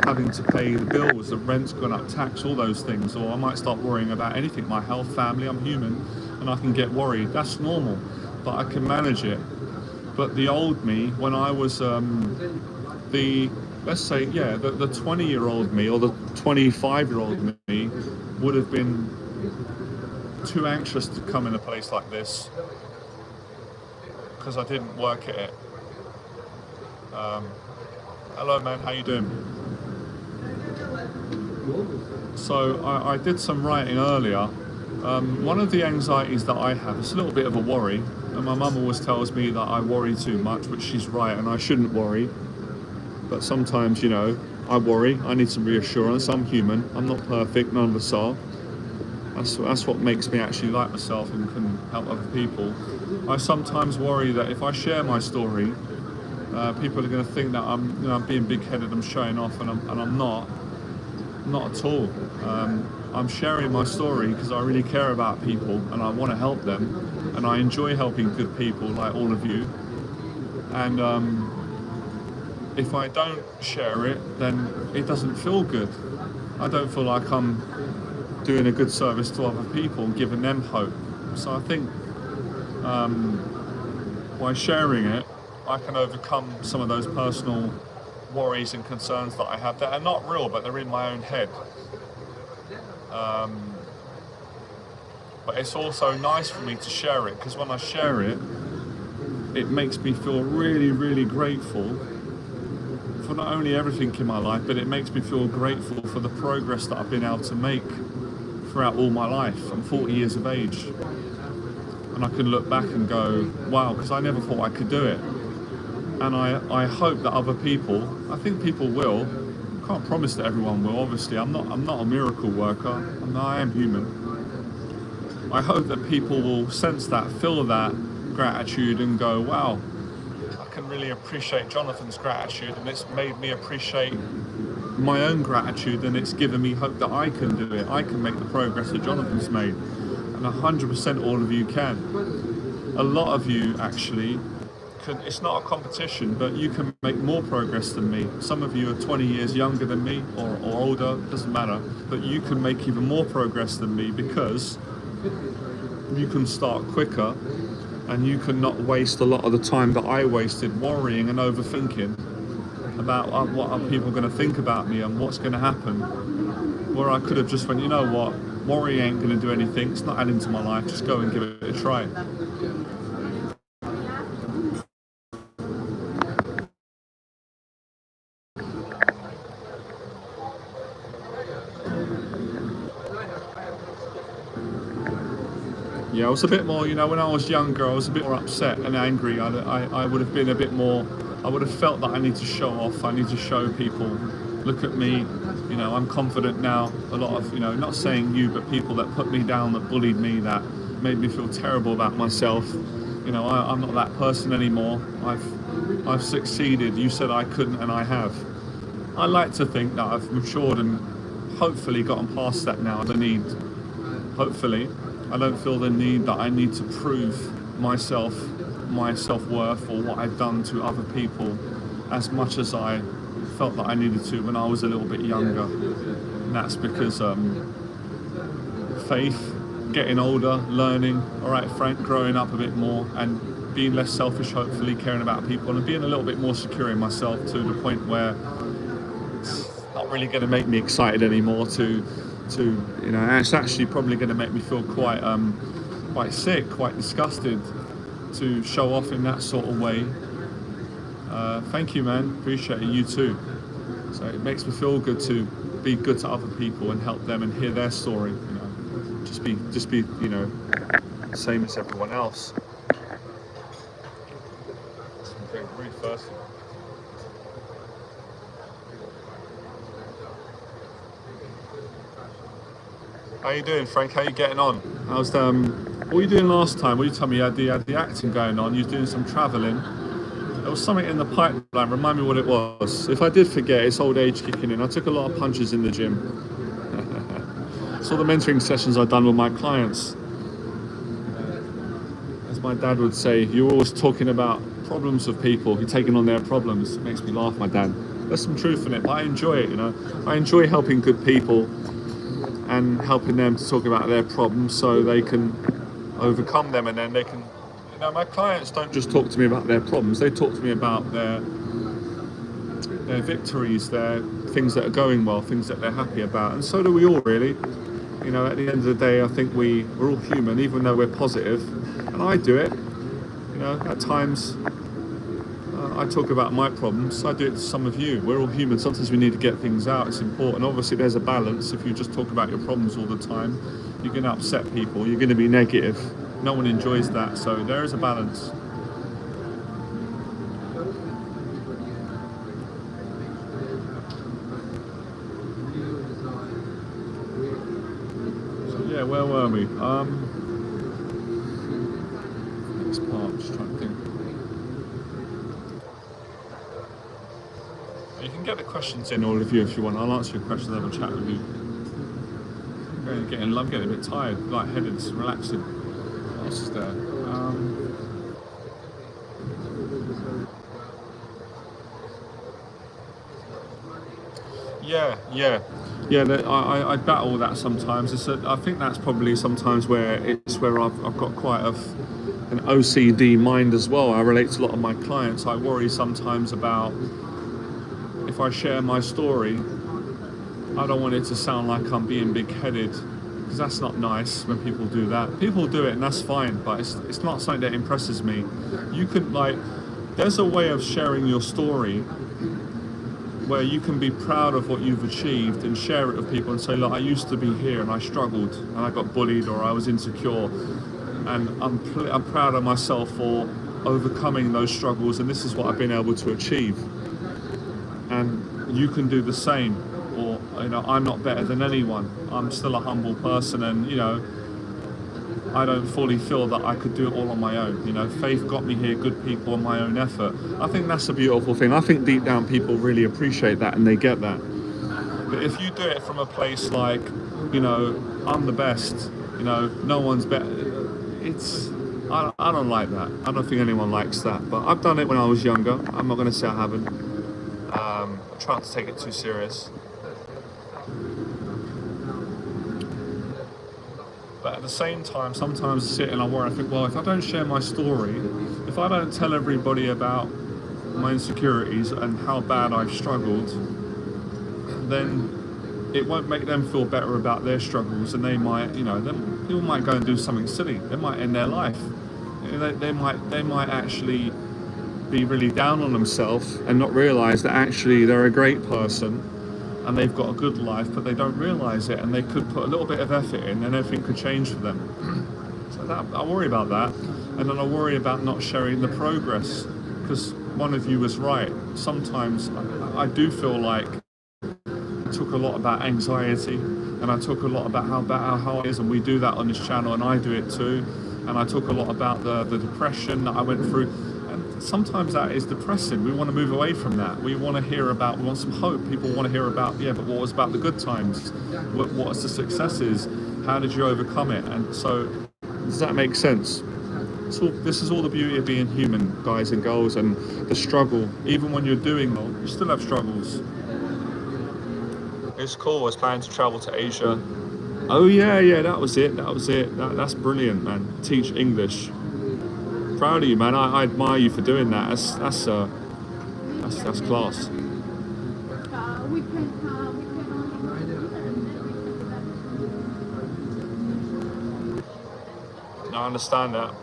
having to pay the bills, the rent's gone up, tax, all those things, or I might start worrying about anything, my health, family. I'm human and I can get worried. That's normal, but I can manage it. But the old me, when I was the 20-year-old me or the 25-year-old me would have been too anxious to come in a place like this, because I didn't work at it. Hello man, how you doing? So I did some writing earlier. One of the anxieties that I have, it's a little bit of a worry, and my mum always tells me that I worry too much, which she's right, and I shouldn't worry. But sometimes, I worry. I need some reassurance. I'm human. I'm not perfect. None of us are. That's what makes me actually like myself and can help other people. I sometimes worry that if I share my story, people are going to think that I'm being big-headed, I'm showing off, and I'm not at all. I'm sharing my story because I really care about people and I want to help them, and I enjoy helping good people like all of you. And if I don't share it, then it doesn't feel good. I don't feel like I'm doing a good service to other people and giving them hope. So I think by sharing it, I can overcome some of those personal worries and concerns that I have that are not real, but they're in my own head. But it's also nice for me to share it, because when I share it, it makes me feel really, really grateful for not only everything in my life, but it makes me feel grateful for the progress that I've been able to make throughout all my life. I'm 40 years of age, and I can look back and go, wow, because I never thought I could do it. And I hope that other people, I think people will, I can't promise that everyone will, obviously. I'm not a miracle worker, I am human. I hope that people will sense that, feel that gratitude and go, wow, I can really appreciate Jonathan's gratitude, and it's made me appreciate my own gratitude, and it's given me hope that I can do it. I can make the progress that Jonathan's made, and 100% all of you can. A lot of you actually can. It's not a competition, but you can make more progress than me. Some of you are 20 years younger than me or older, doesn't matter, but you can make even more progress than me, because you can start quicker and you can not waste a lot of the time that I wasted worrying and overthinking. about what are people going to think about me and what's going to happen. Where I could have just went, you know what, worry ain't going to do anything. It's not adding to my life. Just go and give it a try. Yeah, I was a bit more, when I was younger, I was a bit more upset and angry. I would have been a bit more, I would have felt that I need to show off. I need to show people, look at me, I'm confident now. A lot of, not saying you, but people that put me down, that bullied me, that made me feel terrible about myself. I'm not that person anymore. I've succeeded. You said I couldn't, and I have. I like to think that I've matured and hopefully gotten past that now. Hopefully, I don't feel the need that I need to prove myself, my self-worth, or what I've done to other people as much as I felt that I needed to when I was a little bit younger. And that's because faith, getting older, learning, all right, Frank, growing up a bit more and being less selfish, hopefully, caring about people and being a little bit more secure in myself to the point where it's not really going to make me excited anymore it's actually probably going to make me feel quite sick, quite disgusted to show off in that sort of way. Thank you, man. Appreciate it. You too. So it makes me feel good to be good to other people and help them and hear their story. Just be same as everyone else. Okay, really thirsty. How you doing, Frank? How you getting on? How's what were you doing last time? Well, you told me you had the acting going on. You were doing some travelling. There was something in the pipeline. Remind me what it was. If I did forget, it's old age kicking in. I took a lot of punches in the gym. It's all the mentoring sessions I've done with my clients. As my dad would say, you're always talking about problems of people. You're taking on their problems. It makes me laugh, my dad. There's some truth in it, but I enjoy it, I enjoy helping good people and helping them to talk about their problems so they can overcome them, and then they can, my clients don't just talk to me about their problems, they talk to me about their victories, their things that are going well, things that they're happy about, and so do we all really. At the end of the day, I think we're all human, even though we're positive, and I do it, at times. I talk about my problems, I do it to some of you. We're all human, sometimes we need to get things out, it's important. Obviously there's a balance. If you just talk about your problems all the time, you're going to upset people, you're going to be negative. No one enjoys that, so there is a balance. So yeah, where were we? Next part, I'm just trying to think. You can get the questions in, all of you, if you want. I'll answer your questions, have a chat with you. I'm getting a bit tired, lightheaded, relaxing. What else is there? I battle that sometimes. I think that's probably sometimes where I've got quite an OCD mind as well. I relate to a lot of my clients. I worry sometimes about, if I share my story, I don't want it to sound like I'm being big-headed, because that's not nice when people do that. People do it and that's fine, but it's not something that impresses me. You can, there's a way of sharing your story where you can be proud of what you've achieved and share it with people and say, look, I used to be here and I struggled and I got bullied or I was insecure, and I'm proud of myself for overcoming those struggles, and this is what I've been able to achieve. And you can do the same, or I'm not better than anyone. I'm still a humble person, and I don't fully feel that I could do it all on my own. Faith got me here, good people, on my own effort. I think that's a beautiful thing. I think deep down people really appreciate that and they get that. But if you do it from a place like, I'm the best, no one's better, I don't like that. I don't think anyone likes that. But I've done it when I was younger. I'm not going to say I haven't. I try not to take it too serious. But at the same time, sometimes I sit and I worry, I think, well, if I don't share my story, if I don't tell everybody about my insecurities and how bad I've struggled, then it won't make them feel better about their struggles, and they might, then people might go and do something silly. They might end their life. They might actually be really down on themselves and not realise that actually they're a great person and they've got a good life, but they don't realise it, and they could put a little bit of effort in and everything could change for them. So I worry about that, and then I worry about not sharing the progress, because one of you was right. Sometimes I do feel like I talk a lot about anxiety, and I talk a lot about how it is, and we do that on this channel, and I do it too. And I talk a lot about the depression that I went through. And sometimes that is depressing. We want to move away from that. We want some hope. People want to hear about, but what was about the good times? What's the successes? How did you overcome it? And so, does that make sense? So this is all the beauty of being human, guys and girls, and the struggle. Even when you're doing well, you still have struggles. It's cool. I was planning to travel to Asia. Oh yeah, that was it. That's brilliant, man. Teach English. Proud of you, man. I admire you for doing that. That's class. I understand that.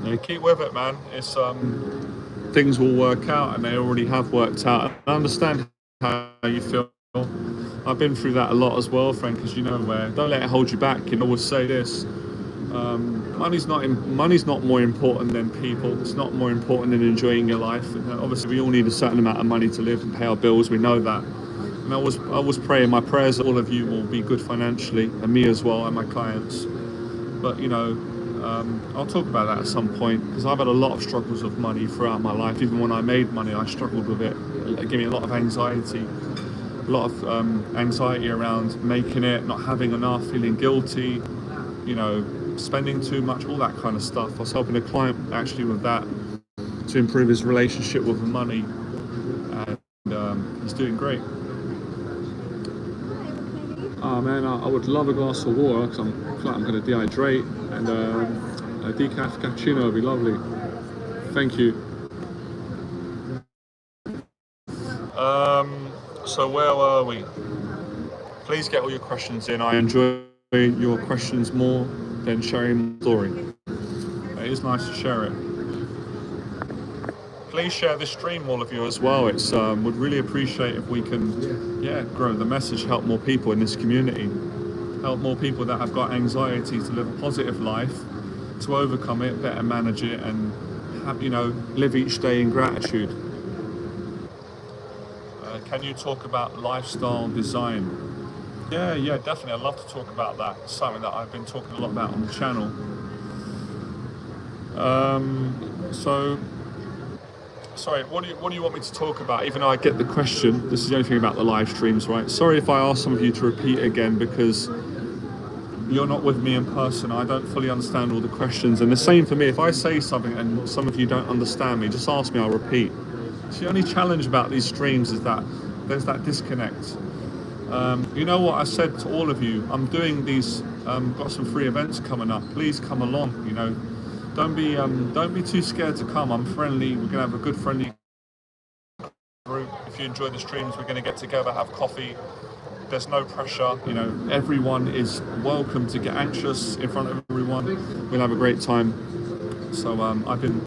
Yeah, keep with it, man. It's things will work out, and they already have worked out. I understand how you feel. I've been through that a lot as well, friend, because don't let it hold you back. I always say this, money's not more important than people. It's not more important than enjoying your life. Obviously, we all need a certain amount of money to live and pay our bills. We know that. And I was praying, my prayers that all of you will be good financially, and me as well, and my clients. But I'll talk about that at some point, because I've had a lot of struggles with money throughout my life. Even when I made money, I struggled with it. It gave me a lot of anxiety. A lot of anxiety around making it, not having enough, feeling guilty, spending too much, all that kind of stuff. I was helping a client actually with that, to improve his relationship with the money, and he's doing great. Oh man, I would love a glass of water, because I feel like I'm going to dehydrate, and a decaf cappuccino would be lovely. Thank you. So where were we? Please get all your questions in. I enjoy your questions more than sharing my story. It is nice to share it. Please share this stream, all of you, as well. It's would really appreciate if we can, grow the message, help more people in this community, help more people that have got anxiety to live a positive life, to overcome it, better manage it, and have, live each day in gratitude. Can you talk about lifestyle design? Yeah, definitely. I'd love to talk about that. It's something that I've been talking a lot about on the channel. Sorry, what do you want me to talk about? Even though I get the question, this is the only thing about the live streams, right? Sorry if I ask some of you to repeat again, because you're not with me in person. I don't fully understand all the questions. And the same for me. If I say something and some of you don't understand me, just ask me, I'll repeat. So the only challenge about these streams is that there's that disconnect. You know what I said to all of you? I'm doing these, got some free events coming up. Please come along, Don't be too scared to come. I'm friendly. We're gonna have a good friendly group. If you enjoy the streams, we're gonna get together, have coffee. There's no pressure. Everyone is welcome to get anxious in front of everyone. We'll have a great time. So I've been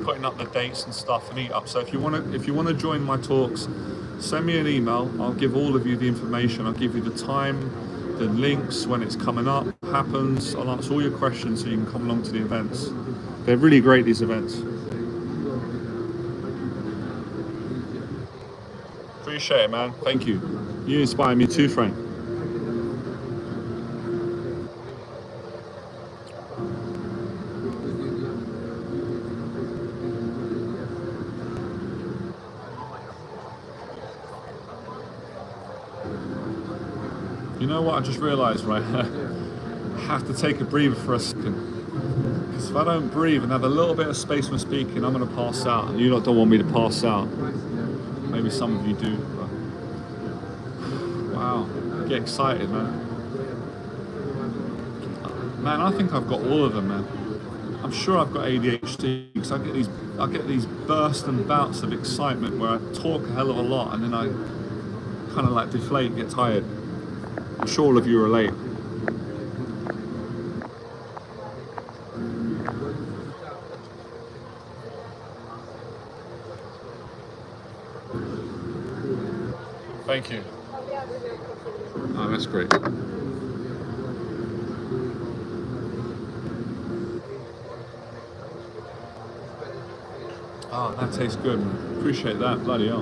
putting up the dates and stuff and meet up. So if you wanna join my talks, send me an email. I'll give all of you the information. I'll give you the time, the links, when it's coming up, happens. I'll answer all your questions so you can come along to the events. They're really great, these events. Appreciate it, man. Thank you. You inspire me too, Frank. You know what I just realised, right? I have to take a breather for a second. Because if I don't breathe and have a little bit of space when speaking, I'm going to pass out. And you lot don't want me to pass out. Maybe some of you do. But... wow, I get excited, man. Man, I think I've got all of them, man. I'm sure I've got ADHD because I get these bursts and bouts of excitement where I talk a hell of a lot and then I kind of like deflate, get tired. I'm sure all of you relate. Thank you. Oh, that's great. Oh, that tastes good. Appreciate that. Bloody hell.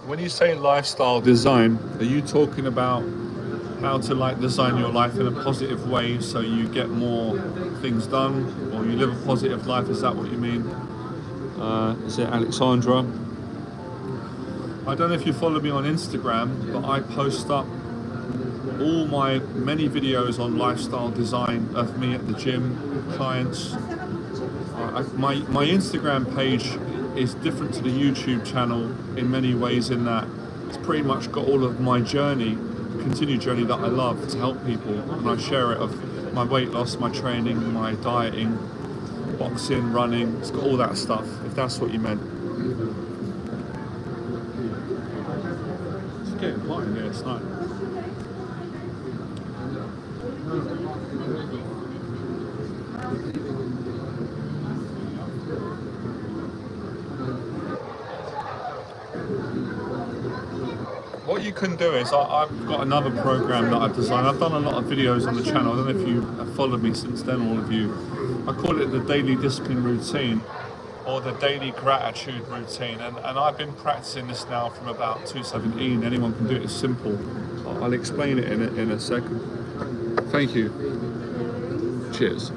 When you say lifestyle design, are you talking about how to like design your life in a positive way so you get more things done, or you live a positive life? Is that what you mean? Is it Alexandra? I don't know if you follow me on Instagram, but I post up all my many videos on lifestyle design of me at the gym, clients. My Instagram page is different to the YouTube channel in many ways, in that it's pretty much got all of my journey, continued journey that I love to help people, and I share it of my weight loss, my training, my dieting, boxing, running. It's got all that stuff, if that's what you meant. It's getting hot in here, it's nice. What you can do is, I've got another program that I've designed. I've done a lot of videos on the channel. I don't know if you have followed me since then, all of you. I call it the daily discipline routine, or the daily gratitude routine. And I've been practicing this now from about 2017. Anyone can do it, it's simple. I'll explain it in a second. Thank you. Cheers.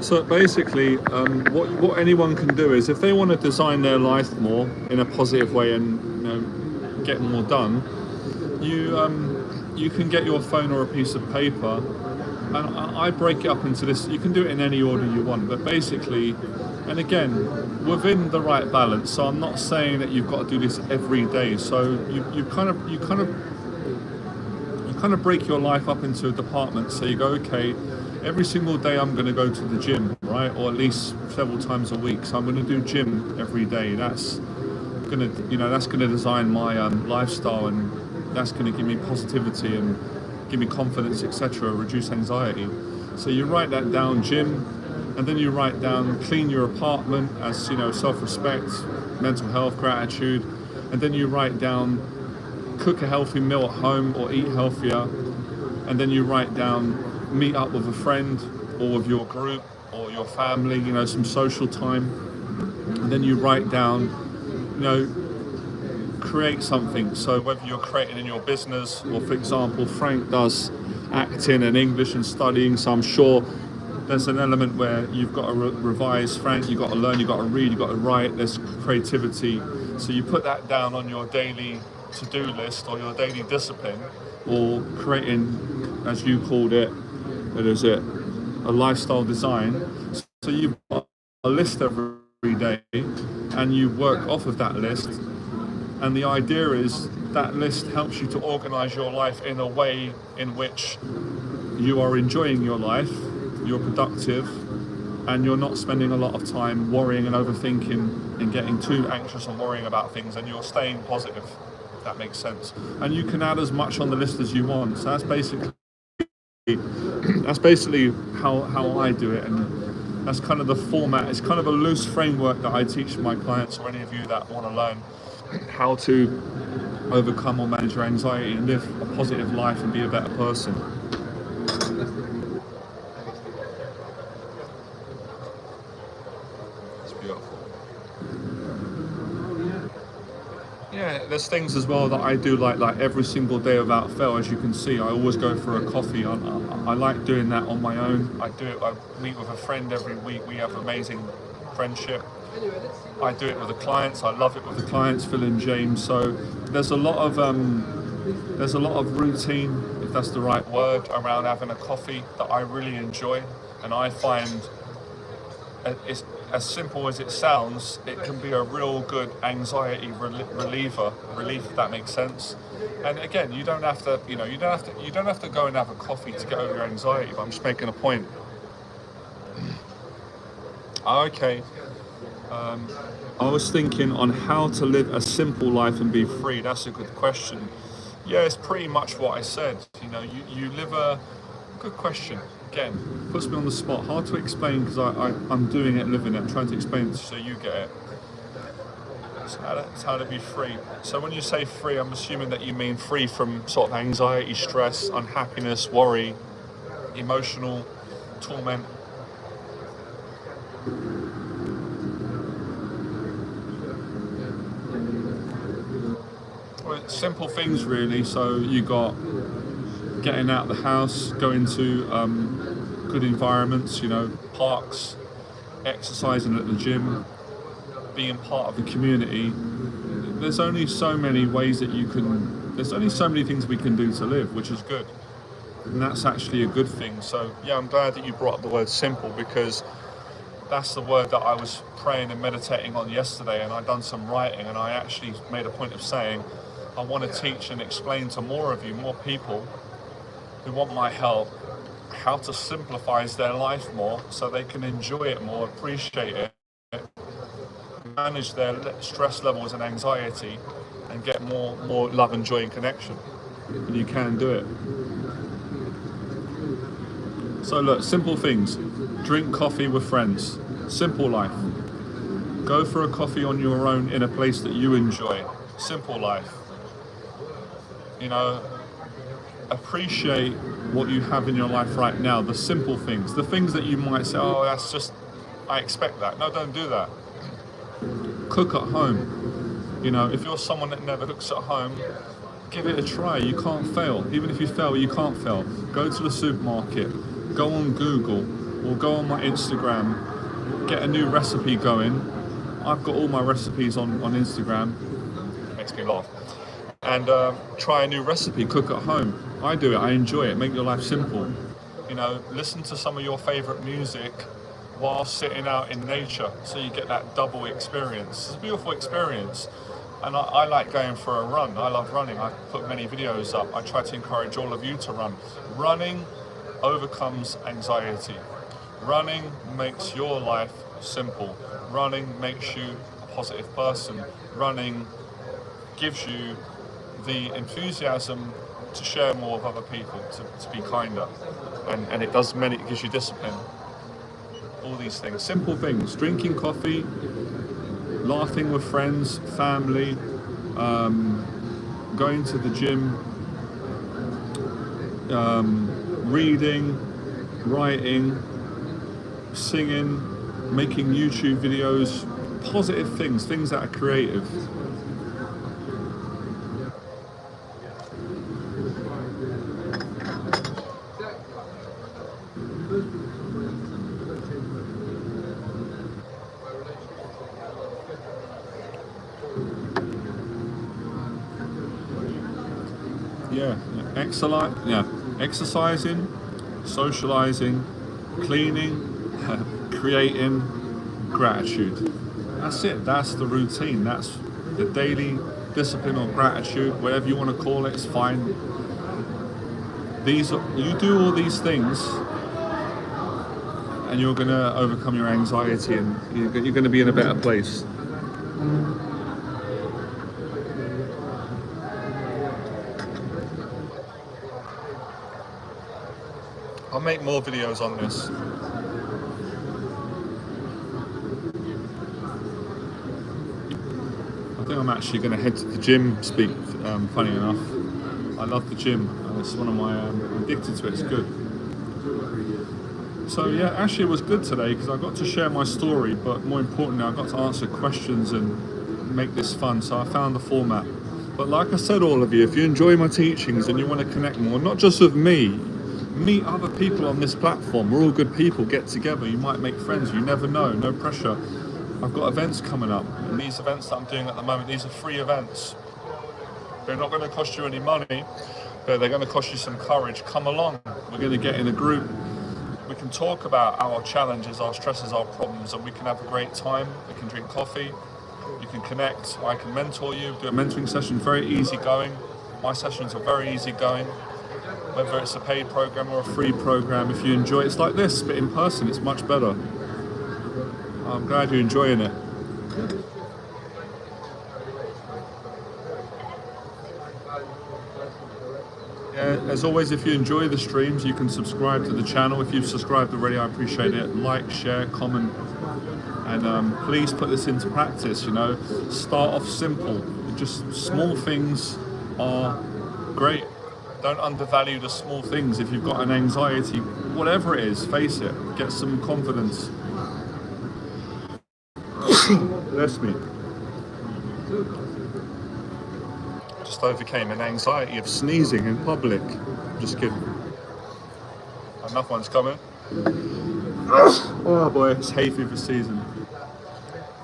So basically, what anyone can do is, if they want to design their life more in a positive way and get more done, you can get your phone or a piece of paper, and I break it up into this. You can do it in any order you want, but basically, and again, within the right balance. So I'm not saying that you've got to do this every day. So you kind of break your life up into departments. So you go, okay, every single day I'm going to go to the gym, right? Or at least several times a week. So I'm going to do gym every day. That's going to design my lifestyle, and that's going to give me positivity and give me confidence, etc., reduce anxiety. So you write that down, gym, and then you write down clean your apartment, as self-respect, mental health, gratitude, and then you write down cook a healthy meal at home or eat healthier, and then you write down meet up with a friend or with your group or your family, some social time, and then you write down, create something. So whether you're creating in your business, or for example, Frank does acting and English and studying, so I'm sure there's an element where you've got to revise. Frank, you've got to learn, you've got to read, you've got to write, there's creativity. So you put that down on your daily to-do list or your daily discipline, or creating, as you called it, what is it, a lifestyle design. So you've got a list every day and you work off of that list, and the idea is that list helps you to organize your life in a way in which you are enjoying your life, you're productive, and you're not spending a lot of time worrying and overthinking and getting too anxious and worrying about things, and you're staying positive, if that makes sense. And you can add as much on the list as you want. So that's basically how I do it, and that's kind of the format. It's kind of a loose framework that I teach my clients, or any of you that want to learn how to overcome or manage your anxiety and live a positive life and be a better person. It's beautiful. Yeah, there's things as well that I do like every single day without fail. As you can see, I always go for a coffee. I like doing that on my own. I meet with a friend every week. We have amazing friendship. I do it with the clients. I love it with the clients, Phil and James. So there's a lot of routine, if if that's the right word, around having a coffee that I really enjoy. And I find it's as simple as it sounds, it can be a real good anxiety relief, if that makes sense. And again, you don't have to, you don't have to go and have a coffee to get over your anxiety, but I'm just making a point. Okay. I was thinking on how to live a simple life and be free. That's a good question. Yeah, it's pretty much what I said. You live a good question. Again, puts me on the spot. Hard to explain because I'm doing it, living it. I'm trying to explain it so you get it. It's how to be free. So when you say free, I'm assuming that you mean free from sort of anxiety, stress, unhappiness, worry, emotional torment. Well, it's simple things really. So you got getting out of the house, going to good environments, parks, exercising at the gym, being part of the community. There's only so many ways that there's only so many things we can do to live, which is good. And that's actually a good thing. So yeah, I'm glad that you brought up the word simple, because that's the word that I was praying and meditating on yesterday, and I've done some writing, and I actually made a point of saying I want to teach and explain to more of you, more people who want my help, how to simplify their life more so they can enjoy it more, appreciate it, manage their stress levels and anxiety, and get more love and joy and connection. And you can do it. So look, simple things. Drink coffee with friends. Simple life. Go for a coffee on your own in a place that you enjoy. Simple life. Appreciate what you have in your life right now, the simple things, the things that you might say, oh, that's just, I expect that. No, don't do that. Cook at home. If you're someone that never cooks at home, give it a try. You can't fail. Even if you fail, you can't fail. Go to the supermarket, go on Google, or go on my Instagram, get a new recipe going. I've got all my recipes on Instagram. It makes me laugh. And try a new recipe, cook at home. I do it, I enjoy it, make your life simple. Listen to some of your favorite music while sitting out in nature, so you get that double experience. It's a beautiful experience. And I like going for a run. I love running. I put many videos up. I try to encourage all of you to run. Running overcomes anxiety. Running makes your life simple. Running makes you a positive person. Running gives you the enthusiasm to share more with other people, to be kinder, and it gives you discipline. All these things, simple things: drinking coffee, laughing with friends, family, going to the gym, reading, writing, singing, making YouTube videos, positive things that are creative. Exercising, socializing, cleaning, creating, gratitude. That's it. That's the routine. That's the daily discipline or gratitude, whatever you want to call it. It's fine. You do all these things, and you're going to overcome your anxiety, and you're going to be in a better place. I'll make more videos on this. I think I'm actually going to head to the gym, funny enough. I love the gym. It's one of my, I'm addicted to it, it's good. So yeah, actually it was good today because I got to share my story, but more importantly, I got to answer questions and make this fun. So I found the format. But like I said, all of you, if you enjoy my teachings and you want to connect more, not just with me, meet other people on this platform. We're all good people. Get together. You might make friends. You never know. No pressure. I've got events coming up, and these events that I'm doing at the moment, these are free events. They're not going to cost you any money. but they're going to cost you some courage. Come along. We're going to get in a group. We can talk about our challenges, our stresses, our problems, and we can have a great time. We can drink coffee. You can connect. I can mentor you, do a mentoring session, very easy going. My sessions are very easy going. Whether it's a paid program or a free program, if you enjoy it, it's like this, but in person, it's much better. I'm glad you're enjoying it. Yeah, as always, if you enjoy the streams, you can subscribe to the channel. If you've subscribed already, I appreciate it. Like, share, comment, and please put this into practice. You know, start off simple. Just small things are great. Don't undervalue the small things. If you've got an anxiety, whatever it is, face it. Get some confidence. Bless me. Just overcame an anxiety of sneezing in public. Just kidding. Another one's coming. Oh boy, it's hay fever season.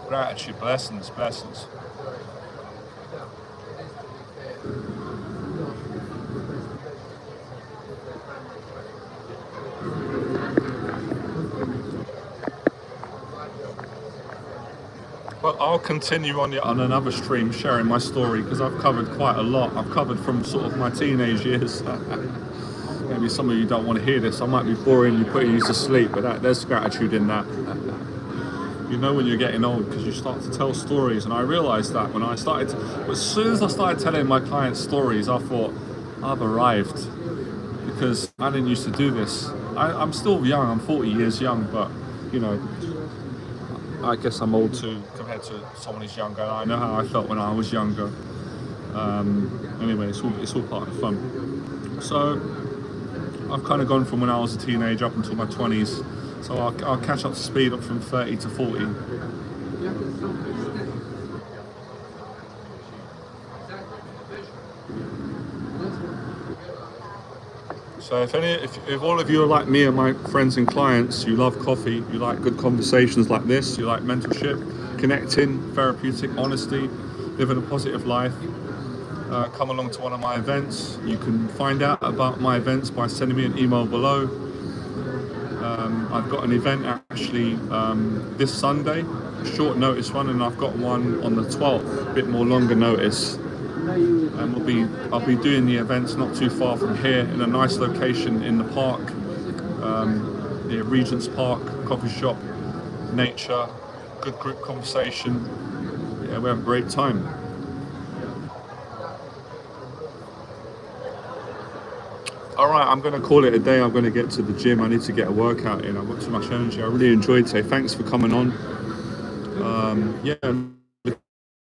Gratitude, blessings, blessings. Well, I'll continue on another stream sharing my story because I've covered quite a lot. I've covered from sort of my teenage years. Maybe some of you don't want to hear this. I might be boring you, putting you to sleep, but there's gratitude in that. You know when you're getting old because you start to tell stories, and I realised that when I started, as soon as I started telling my clients stories, I thought, I've arrived, because I didn't used to do this. I'm still young, I'm 40 years young, but you know, I guess I'm old too compared to someone who's younger. I know how I felt when I was younger. Anyway, it's all part of the fun. So I've kind of gone from when I was a teenager up until my 20s. So I'll catch up to speed up from 30 to 40. So if all of you are like me and my friends and clients, you love coffee, you like good conversations like this, you like mentorship, connecting, therapeutic, honesty, living a positive life, come along to one of my events. You can find out about my events by sending me an email below. I've got an event actually this Sunday, short notice one, and I've got one on the 12th, a bit more longer notice. And I'll be doing the events not too far from here in a nice location in the park, near Regent's Park, coffee shop, nature, good group conversation. Yeah, we have a great time. All right, I'm going to call it a day. I'm going to get to the gym. I need to get a workout in. I've got too much energy. I really enjoyed today. Thanks for coming on. Yeah,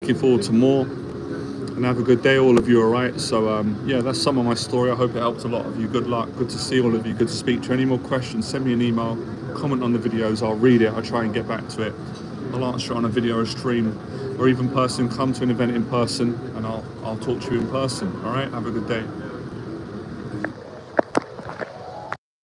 looking forward to more. And have a good day, all of you. All right. So yeah, that's some of my story. I hope it helped a lot of you. Good luck. Good to see all of you. Good to speak to you. Any more questions, send me an email, comment on the videos. I'll read it. I'll try and get back to it. I'll answer it on a video or a stream, or even person. Come to an event in person and I'll talk to you in person. All right. Have a good day.